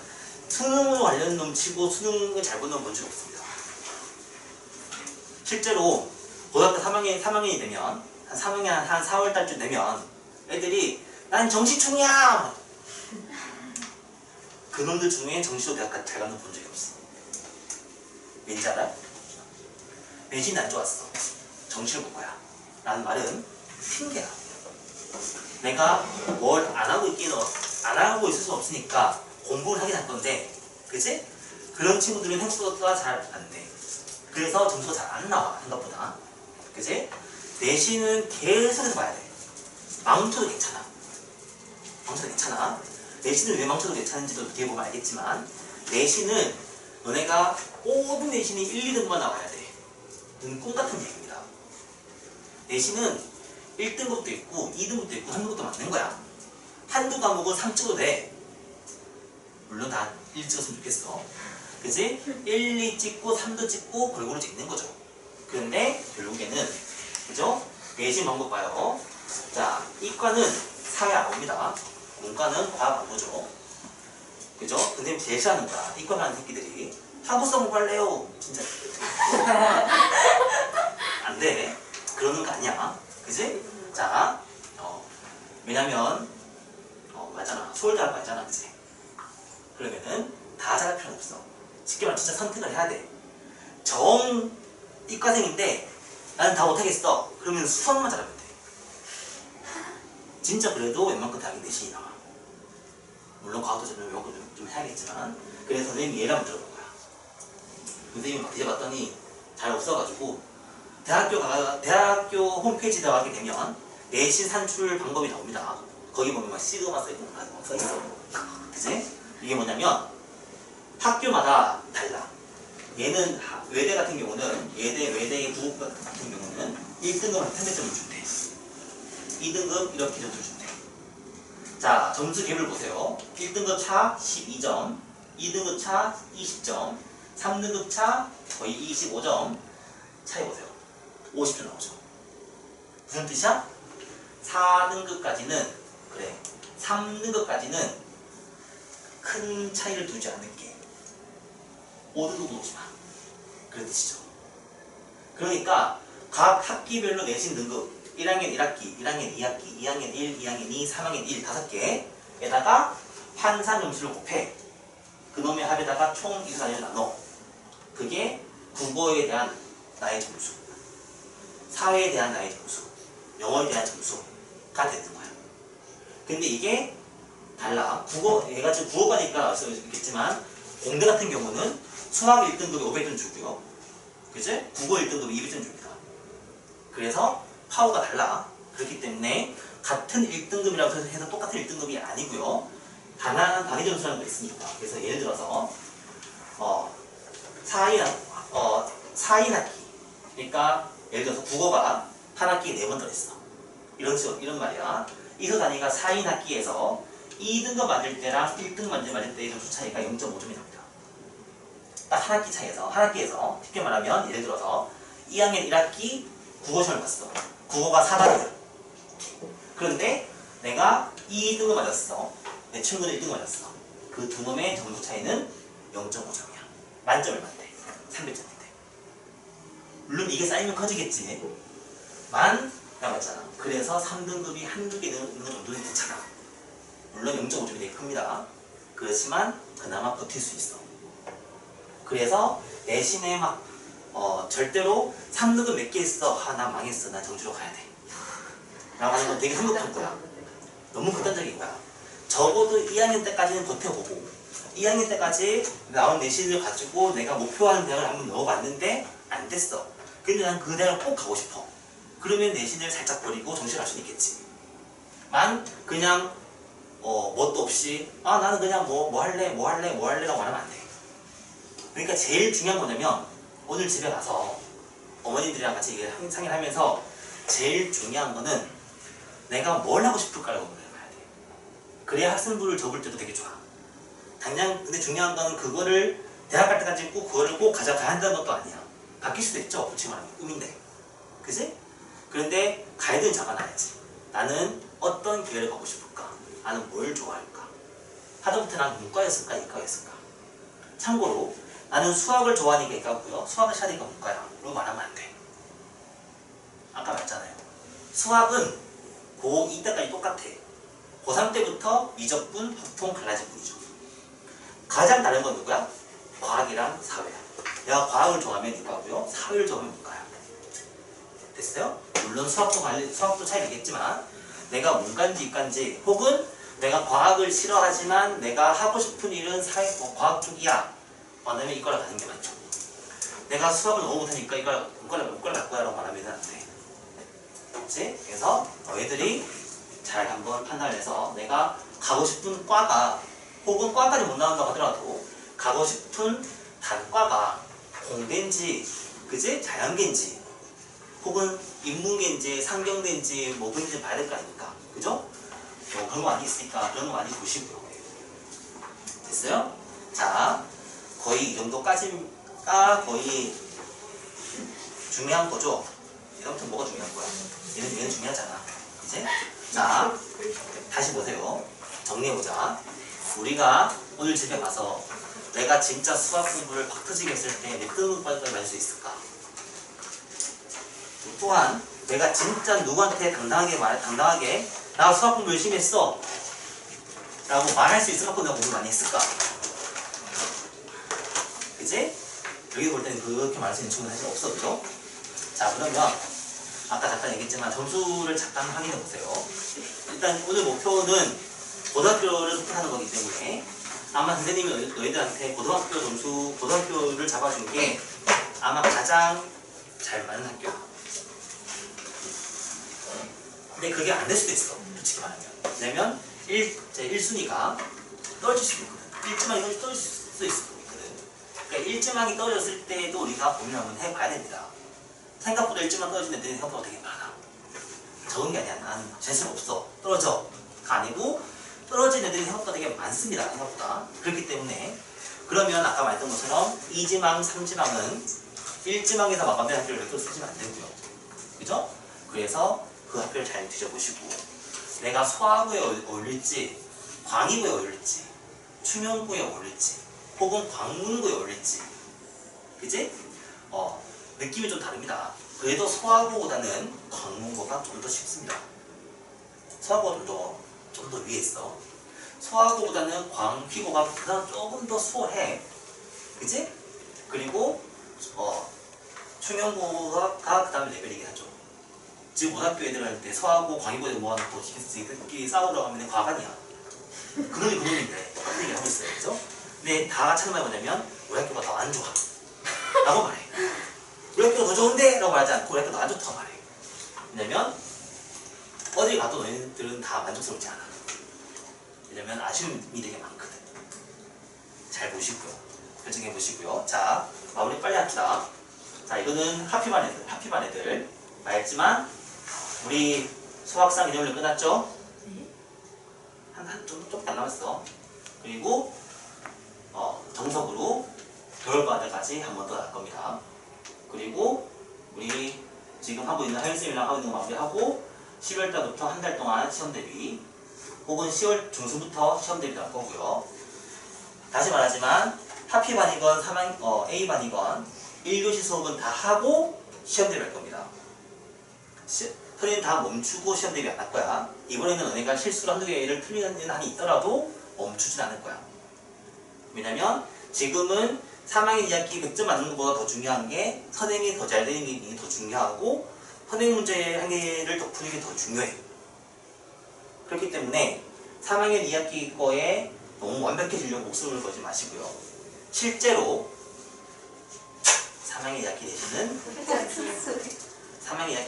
수능을 관련 놈 치고 수능을 잘 보는 놈 본 적 없습니다. 실제로 고등학교 3학년이 되면 한 3학년 한 4월 달쯤 되면 애들이 난 정시충이야! 그놈들 중에 정시로 대학까지 잘 가는 놈 본 적이 없어. 왠지 알아? 내신이 안 좋았어. 정시를 볼 거야. 라는 말은 핑계야. 내가 뭘 안 하고 있을 수 없으니까 공부를 하긴 할 건데, 그치? 그런 친구들은 생각보다 잘 안 돼. 그래서 점수가 잘 안 나와, 생각보다. 그치? 내신은 계속해서 봐야 돼. 망쳐도 괜찮아. 내신은 왜 망쳐도 괜찮은지도 뒤에 보면 알겠지만, 내신은 너네가 모든 내신이 1, 2등급만 나와야 돼. 이건 꿈 같은 얘기입니다. 내신은 1등급도 있고 2등급도 있고 3등급도 맞는 거야. 한두 과목은 3 찍어도 돼. 물론 다 1 찍었으면 좋겠어. 그치? 1, 2 찍고 3도 찍고 골고루 찍는 거죠. 그런데 결국에는 그죠? 내신 방법 봐요. 자, 이과는 사회 안 옵니다. 문과는 과학 안 보죠. 그죠? 근데 제일 싫어하는 거야. 이과 가는 새끼들이 하부성 공부할래요. 진짜 안 돼. 그러는 거 아니야. 그지? 자, 왜냐면 맞잖아. 서울대학 맞잖아. 그치? 그러면은 다 잘할 필요는 없어. 쉽게 말하면 진짜 선택을 해야 돼. 정 이과생인데 나는 다 못하겠어. 그러면 수학만 잘하면 돼. 진짜 그래도 웬만큼 대학이 내신이 나와. 물론 과학도 좀 해야겠지만. 그래서 선생님이 얘를 한번 들어본 거야. 선생님이 막 뒤져봤더니 잘 없어가지고 대학교 홈페이지 들어가게 되면 내신 산출 방법이 나옵니다. 거기 보면 막 시그마 써있어. 그치? 이게 뭐냐면 학교마다 달라. 얘는 외대 같은 경우는 외대의 국어 같은 경우는 1등급 300점을 준대. 2등급 이렇게 점수를 준대. 자, 점수 갭을 보세요. 1등급 차 12점, 2등급 차 20점, 3등급 차 거의 25점 차이 보세요. 50점 나오죠. 무슨 뜻이야? 4등급까지는 그래. 3등급까지는 큰 차이를 두지 않을게. 5등급도 오지 마. 그런 뜻이죠. 그러니까 각 학기별로 내신 등급 1학년 1학기, 1학년 2학기, 2학년 1, 2학년 2, 3학년 1 5개에다가 환산 점수를 곱해. 그놈의 합에다가 총 이수단위를 나눠. 그게 국어에 대한 나의 점수, 사회에 대한 나의 점수, 영어에 대한 점수가 되는 거야. 근데 이게 달라. 얘가 지금 국어과니까 알 수 있겠지만 공대 같은 경우는 수학 1등급에 500점 주고요. 그치? 국어 1등급에 200점 줍니다. 그래서 파워가 달라. 그렇기 때문에 같은 1등급이라고 해서 똑같은 1등급이 아니고요. 단위 점수라는 게 있습니다. 그래서 예를 들어서 4인 학기. 그러니까 예를 들어서 국어가 한 학기에 4번 들어있어. 이런 말이야. 이수 단위가 4인 학기에서 2등급 맞을 때랑 1등 맞을 때의 점수 차이가 0.5점이 납니다. 딱 한 학기에서 쉽게 말하면 예를 들어서 2학년 1학기 국어 시험을 봤어. 국어가 4단위야. 그런데 내가 2등급 맞았어. 내 친구는 1등급 맞았어. 그 두 놈의 점수 차이는 0.5점이야. 만점을 맞대. 300점인데. 물론 이게 쌓이면 커지겠지. 나 맞잖아. 그래서 3등급이 한두 개 있는 정도는 괜찮아. 물론 0.5점이 되게 큽니다. 그렇지만 그나마 버틸 수 있어. 그래서 내신에 절대로 3등급 몇 개 있어. 나 망했어. 나 정시로 가야 돼. 라고 하는 건 되게 성급한 거야. 너무 극단적인 거야. 적어도 2학년 때까지는 버텨보고 2학년 때까지 나온 내신을 가지고 내가 목표하는 대학을 한번 넣어봤는데 안 됐어. 근데 난 그 대학을 꼭 가고 싶어. 그러면 내신을 살짝 버리고 정시를 할 수는 있겠지. 그냥 뭣도 없이 나는 그냥 뭐 할래라고 말하면 안 돼. 그러니까 제일 중요한 거냐면 오늘 집에 가서 어머님들이랑 같이 상의를 하면서 제일 중요한 거는 내가 뭘 하고 싶을까라고 생각해야 돼. 그래야 학생부를 적을 때도 되게 좋아. 근데 중요한 거는 그거를 대학 갈 때까지 꼭 그거를 꼭 가져가야 한다는 것도 아니야. 바뀔 수도 있죠. 솔직히 말하면 꿈인데. 그지? 그런데 가이드는 잡아놔야지. 나는 어떤 기회를 가고 싶을까? 나는 뭘 좋아할까? 하다못해 난 문과였을까? 이과였을까? 참고로 나는 수학을 좋아하니까 이과고요. 수학을 싫어하니까 문과야. 라고 말하면 안 돼. 아까 말했잖아요. 수학은 고2 때까지 똑같아. 고3 때부터 미적분, 확통 갈라질 뿐이죠. 가장 다른 건 누구야? 과학이랑 사회야. 내가 과학을 좋아하면 이과고요. 사회를 좋아하면 문과야. 됐어요? 물론 수학도 차이 나겠지만 내가 문과인지 이과인지 혹은 내가 과학을 싫어하지만 내가 하고 싶은 일은 과학 쪽이야. 만나면 이과를 가는 게 맞죠. 내가 수학을 너무 못하니까 문과를 갈 거야 라고 말하면 안 돼. 그치? 그래서 너희들이 잘 한번 판단해서 내가 가고 싶은 과가 혹은 과까지 못 나온다고 하더라도 가고 싶은 다른 과가 공대인지 그치? 자연계인지 혹은 인문계인지 상경대인지 뭐든지 봐야 될 거 아닙니까? 그죠? 그런 거 많이 있으니까 그런 거 많이 보시고요. 됐어요? 자, 거의 이 정도까지가 거의 중요한 거죠? 아무튼 뭐가 중요한 거야? 얘는 중요하잖아. 이제? 자, 다시 보세요. 정리해보자. 우리가 오늘 집에 가서 내가 진짜 수학 공부를 박터지게 했을 때 몇 등급까지 갈 수 있을까? 또한 내가 진짜 누구한테 당당하게 나 수학 공부 열심히 했어 라고 말할 수 있을 만큼 내가 공부 많이 했을까? 그치? 여기 볼 때는 그렇게 말할 수 있는 충분히 사실 없어. 그죠? 자, 그러면 아까 잠깐 얘기했지만 점수를 잠깐 확인해 보세요. 일단 오늘 목표는 고등학교를 선택하는 거기 때문에 아마 선생님이 너희들한테 고등학교를 잡아준 게 아마 가장 잘 맞는 학교야. 근데 그게 안 될 수도 있어. 솔직히 말하면. 왜냐면 1순위가 떨어질 수도 있거든. 1지망이 떨어질 수도 있거든. 그러니까 1지망이 떨어졌을 때도 우리가 고민을 한번 해봐야 됩니다. 생각보다 1지망 떨어진 애들이 생각보다 되게 많아. 적은 게 아니야. 나는 자신 없어. 떨어져. 가 아니고 떨어진 애들이 생각보다 되게 많습니다. 생각보다. 그렇기 때문에 그러면 아까 말했던 것처럼 2지망, 3지망은 1지망에서 마감된 학교를 렉터로 쓰시면 안 되고요. 그죠? 그래서 그 학교를 잘 뒤져보시고 내가 소화구에 어울릴지 광희구에 어울릴지 충영구에 어울릴지 혹은 광문구에 어울릴지 그치? 느낌이 좀 다릅니다. 그래도 소화구보다는 광문구가 좀 더 쉽습니다. 소화구가 좀 더 위에 있어. 소화구보다는 광희구가 조금 더 수월해. 그치? 그리고 충영구가 그 다음에 레벨이긴 하죠. 지금 고등학교 애들한테 서하고 광희고 애들 모아놓고 지들끼리 싸우러 가면 과반이야. 그놈이 그놈인데 그런 얘기를 하고 있어요. 그죠? 근데 다 같이 하는 말이 뭐냐면 우리 학교가 더 안 좋아 라고 말해. 우리 학교가 더 좋은데? 라고 말하지 않고 우리 학교가 더 안 좋다고 말해. 왜냐면 어디 가도 너희들은 다 만족스럽지 않아. 왜냐면 아쉬움이 되게 많거든. 잘 보시고요. 결정해 보시고요. 자, 마무리 빨리 합시다. 자, 이거는 하피반 애들 말했지만 우리 수학상 개념을 끝났죠? 네. 조금 안 남았어. 그리고 정석으로 겨울바다까지 한 번 더 할 겁니다. 그리고 우리 지금 하고 있는 하연쌤이랑 하고 있는 거 마무리하고 12월달부터 한 달 동안 시험 대비 혹은 10월 중순부터 시험 대비도 할 거고요. 다시 말하지만 하피반이건 A반이건 1교시 수업은 다 하고 시험 대비 할 겁니다. 선생님 다 멈추고 시험 대비 안 할 거야. 이번에는 너네가 실수로 한두 개를 틀리는 한이 있더라도 멈추진 않을 거야. 왜냐면 지금은 3학년 2학기 100점 맞는 것보다 더 중요한 게 선생님이 더 잘 되는 게 더 중요하고 선생님 문제 한 개를 더 푸는 게 더 중요해. 그렇기 때문에 3학년 2학기 거에 너무 완벽해지려고 목숨을 걸지 마시고요. 실제로 3학년 2학기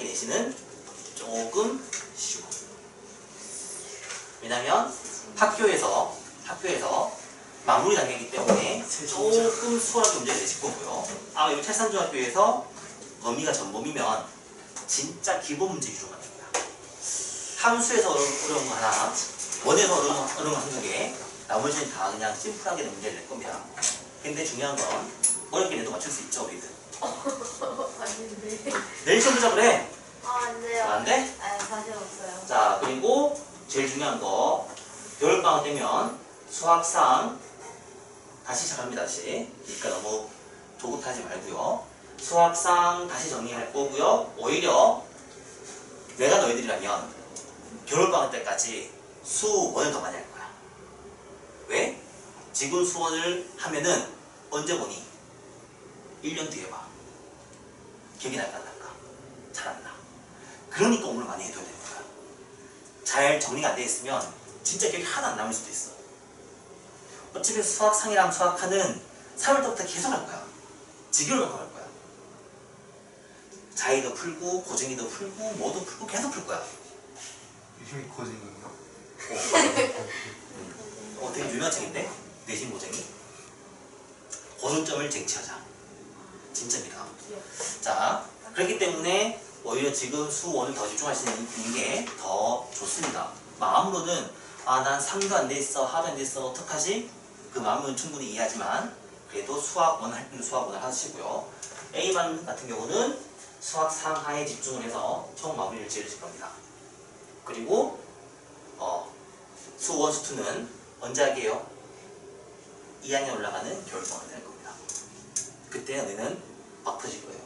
내신은 조금 쉬워. 왜냐면 학교에서 마무리 단계이기 때문에 조금 수월하게 문제가 내실 거고요. 아마 이 찰산중학교에서 범위가 전범이면 진짜 기본 문제 위주로 가는 거야. 함수에서 어려운 거 하나, 원에서 어려운 거 한두 개, 나머지는 다 그냥 심플하게 문제를 낼 겁니다. 근데 중요한 건 어렵게 내도 맞출 수 있죠, 우리들. 아닌데. 내일 시험 보자 그래. 안 돼요. 안 돼? 네, 자신 없어요. 자, 그리고 제일 중요한 거 겨울방학 되면 수학상 다시 시작합니다. 다시. 그러니까 너무 조급하지 말고요. 수학상 다시 정리할 거고요. 오히려 내가 너희들이라면 겨울방학 때까지 수원을 더 많이 할 거야. 왜? 지금 수원을 하면은 언제 보니? 1년 뒤에 봐. 기억이 날까 안 날까? 잘 안 나. 그러니까 오늘 많이 해둬야 되는 거야. 잘 정리가 안 돼 있으면 진짜 기억이 하나 안 남을 수도 있어. 어차피 수학상이랑 수학하는 3월부터 계속 할 거야. 지겨울만큼 할 거야. 자의도 풀고 고증이도 풀고 뭐도 풀고 계속 풀 거야. 유심히 고증이요. 되게 유명한 책인데? 내신 고증이. 고정점을 쟁취하자. 진짜입니다. 자, 그렇기 때문에 오히려 지금 수원을 더 집중하시는 게 더 좋습니다. 마음으로는 난 3도 안 돼 있어, 하도 안 돼 있어, 어떡하지? 그 마음은 충분히 이해하지만 그래도 수학원 할 때는 수학원을 하시고요. A반 같은 경우는 수학 상하에 집중을 해서 총 마무리를 지으실 겁니다. 그리고 수원, 수투는 언제 하게요? 2학년 올라가는 겨울방학을 할 겁니다. 그때 너희는 막 터질 거예요.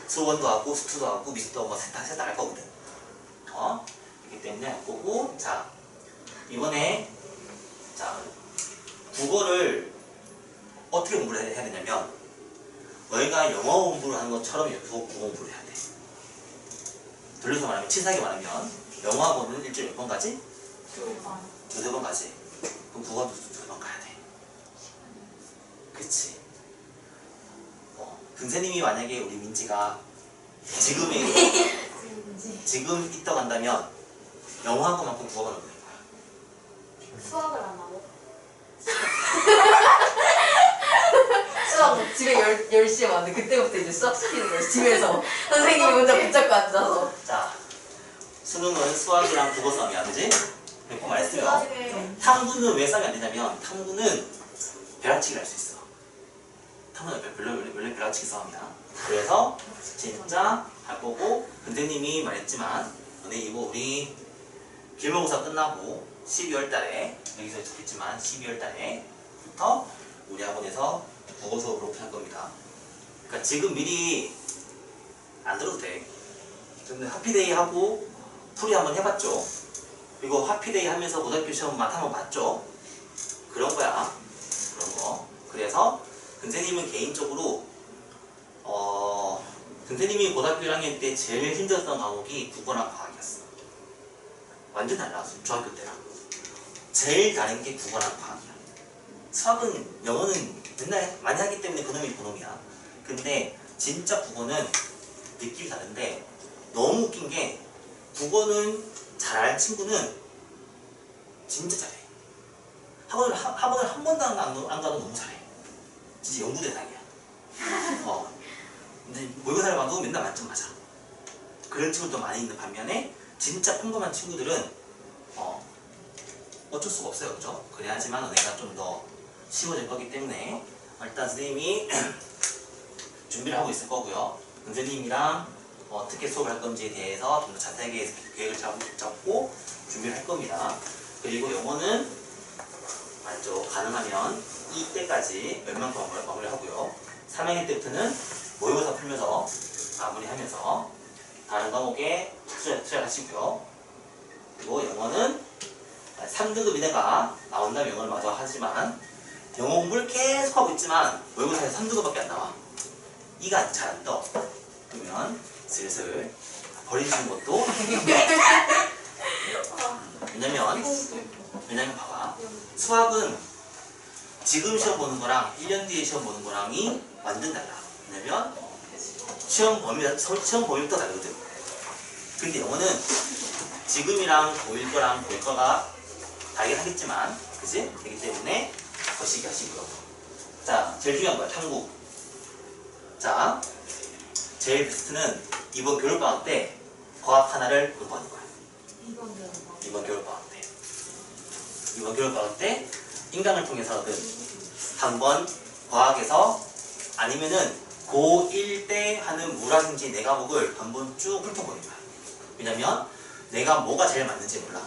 수원도 하고 수투도 하고 미술도 하고 셋 다 할 거거든. 그렇기 때문에 할 거고. 자, 이번에 자 국어를 어떻게 공부를 해야 되냐면 너희가 영어 공부를 하는 것처럼 국어 공부를 해야 돼. 돌려서 말하면 치사하게 말하면 영어 학원은 일주일에 몇 번 가지? 두세 번 가지. 그럼 국어도 두세 번 가야 돼. 그치? 선생님이 만약에 우리 민지가 지금 있다고 한다면 영어 학원만큼 국어관을 보낼 거야. 수학을 안 하고? 수학 집에 10시에 왔는데 그때부터 이제 수학 시키는 거예요. 집에서 선생님이 혼자 붙잡고 앉아서. 자, 수능은 수학이랑 국어 싸움이야, 그지? 꼭 말했어요. 나중에 탐구는 왜 싸움이 안 되냐면 탐구는 벼락치기를 할 수 있어. 탐구는 원래 벼락치기 싸움이야. 그래서 진짜 할 거고, 선생님이 말했지만 너네 이거 우리 길목고사 끝나고 12월 달에 여기서 적겠지만 12월 달에부터 우리 학원에서 국어 수업을 오픈할 겁니다. 그러니까 지금 미리 안 들어도 돼. 저는 하피데이 하고 풀이 한번 해봤죠. 그리고 하피데이 하면서 고등학교 시험 맛 한번 봤죠. 그런 거야. 그런 거. 그래서 선생님은 개인적으로 선생님이 고등학교 1학년 때 제일 힘들었던 과목이 국어랑 과학이었어. 완전 달라. 중학교 때랑. 제일 다른 게 국어랑 과학이야. 수학은 영어는 맨날 많이 하기 때문에 그놈이 그놈이야. 근데 진짜 국어는 느낌이 다른데 너무 웃긴 게 국어는 잘하는 친구는 진짜 잘해. 학원을 한 번도 안 가도 너무 잘해. 진짜 연구 대상이야. 근데 모의고사를 봐도 맨날 만점 맞아. 그런 친구도 많이 있는 반면에 진짜 평범한 친구들은 어쩔 수가 없어요. 그죠? 그래야지만 너네가 좀 더 쉬워질 거기 때문에 일단 선생님이 준비를 하고 있을 거고요. 선생님이랑 어떻게 수업을 할 건지에 대해서 좀 더 자세하게 계획을 잡고 준비를 할 겁니다. 그리고 영어는 맞죠? 가능하면 이때까지 웬만큼 마무리를 하고요. 3학년 때부터는 모의고사 풀면서 마무리하면서 다른 과목에 투자하시고요. 그리고 영어는 3등급 이내가 나온다면 영어를 마저 하지만 영어 공부를 계속 하고 있지만 모의고사에서 3등급밖에 안 나와. 이가 잘 안 떠. 그러면 슬슬 버리시는 것도 왜냐면 봐봐. 수학은 지금 시험 보는 거랑 1년 뒤에 시험 보는 거랑이 완전 달라. 왜냐면 시험 범위부터 다르거든. 근데 영어는 지금이랑 보일 거랑 볼 거가 다르긴 하겠지만, 그치? 되기 때문에 거시기 하시고요. 자, 제일 중요한 거야, 탐구. 자, 제일 베스트는 이번 겨울방학 때 과학 하나를 공부하는 거야. 이번 겨울방학 때. 이번 겨울방학 때 인강을 통해서든 한 번 과학에서 아니면은 고1 때 하는 물화생지 4과목을 한번 쭉 훑어보는 거야. 왜냐면 내가 뭐가 제일 맞는지 몰라.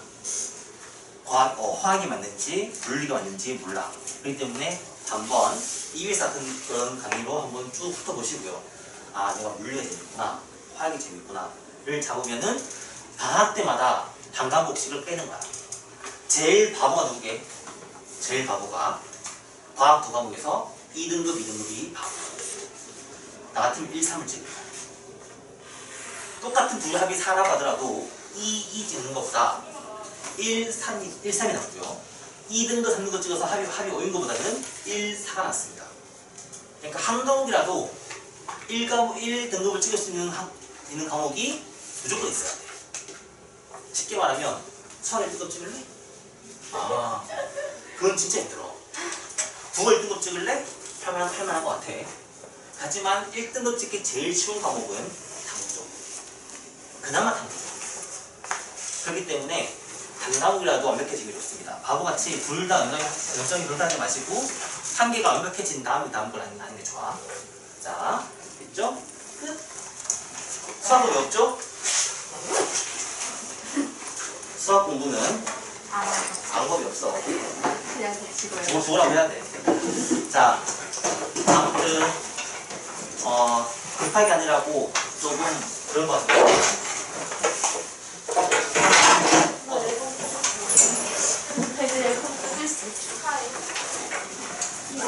화학이 맞는지 물리가 맞는지 몰라. 그렇기 때문에 한번 EBS 같은 그런 강의로 한번 쭉 훑어보시고요. 아, 내가 물리가 재밌구나, 화학이 재밌구나를 잡으면은 방학 때마다 한 과목씩을 빼는 거야. 제일 바보가 누구게? 제일 바보가 과학 2과목에서 2등급, 2등급이 바보. 나 같으면 1, 3을 찍는 거야. 똑같은 불합이 4라고 하더라도 2 찍는 것보다 1, 3이 낫고요. 2등급, 3등급 찍어서 합이 5인 것보다는 1, 4가 낫습니다. 그러니까 한 과목이라도 1등급을 찍을 수 있는 과목이 무조건 있어야 돼. 쉽게 말하면 수학 1등급 찍을래? 아, 그건 진짜 힘들어. 국어 1등급 찍을래? 할만한 것 같아. 하지만 1등급 찍기 제일 쉬운 과목은 탐구죠. 그나마 탐구죠. 그렇기 때문에 한 과목이라도 완벽해지기 좋습니다. 바보같이 둘 다 연정이 불가하지 마시고 한 개가 완벽해진 다음에 다음 걸 하는 게 좋아. 자, 됐죠? 끝. 수학은 왜 없죠? 수학 공부는 방법이 없어. 그냥 덮치고요. 뭐라고 해야 돼. 자, 아무튼 급하게 아니라고 조금 그런 것 같아요.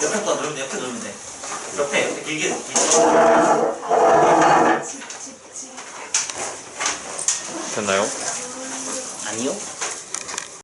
옆에 거 누르면 돼. 옆에 누르면 돼. 옆에 길게 됐나요? 아니요.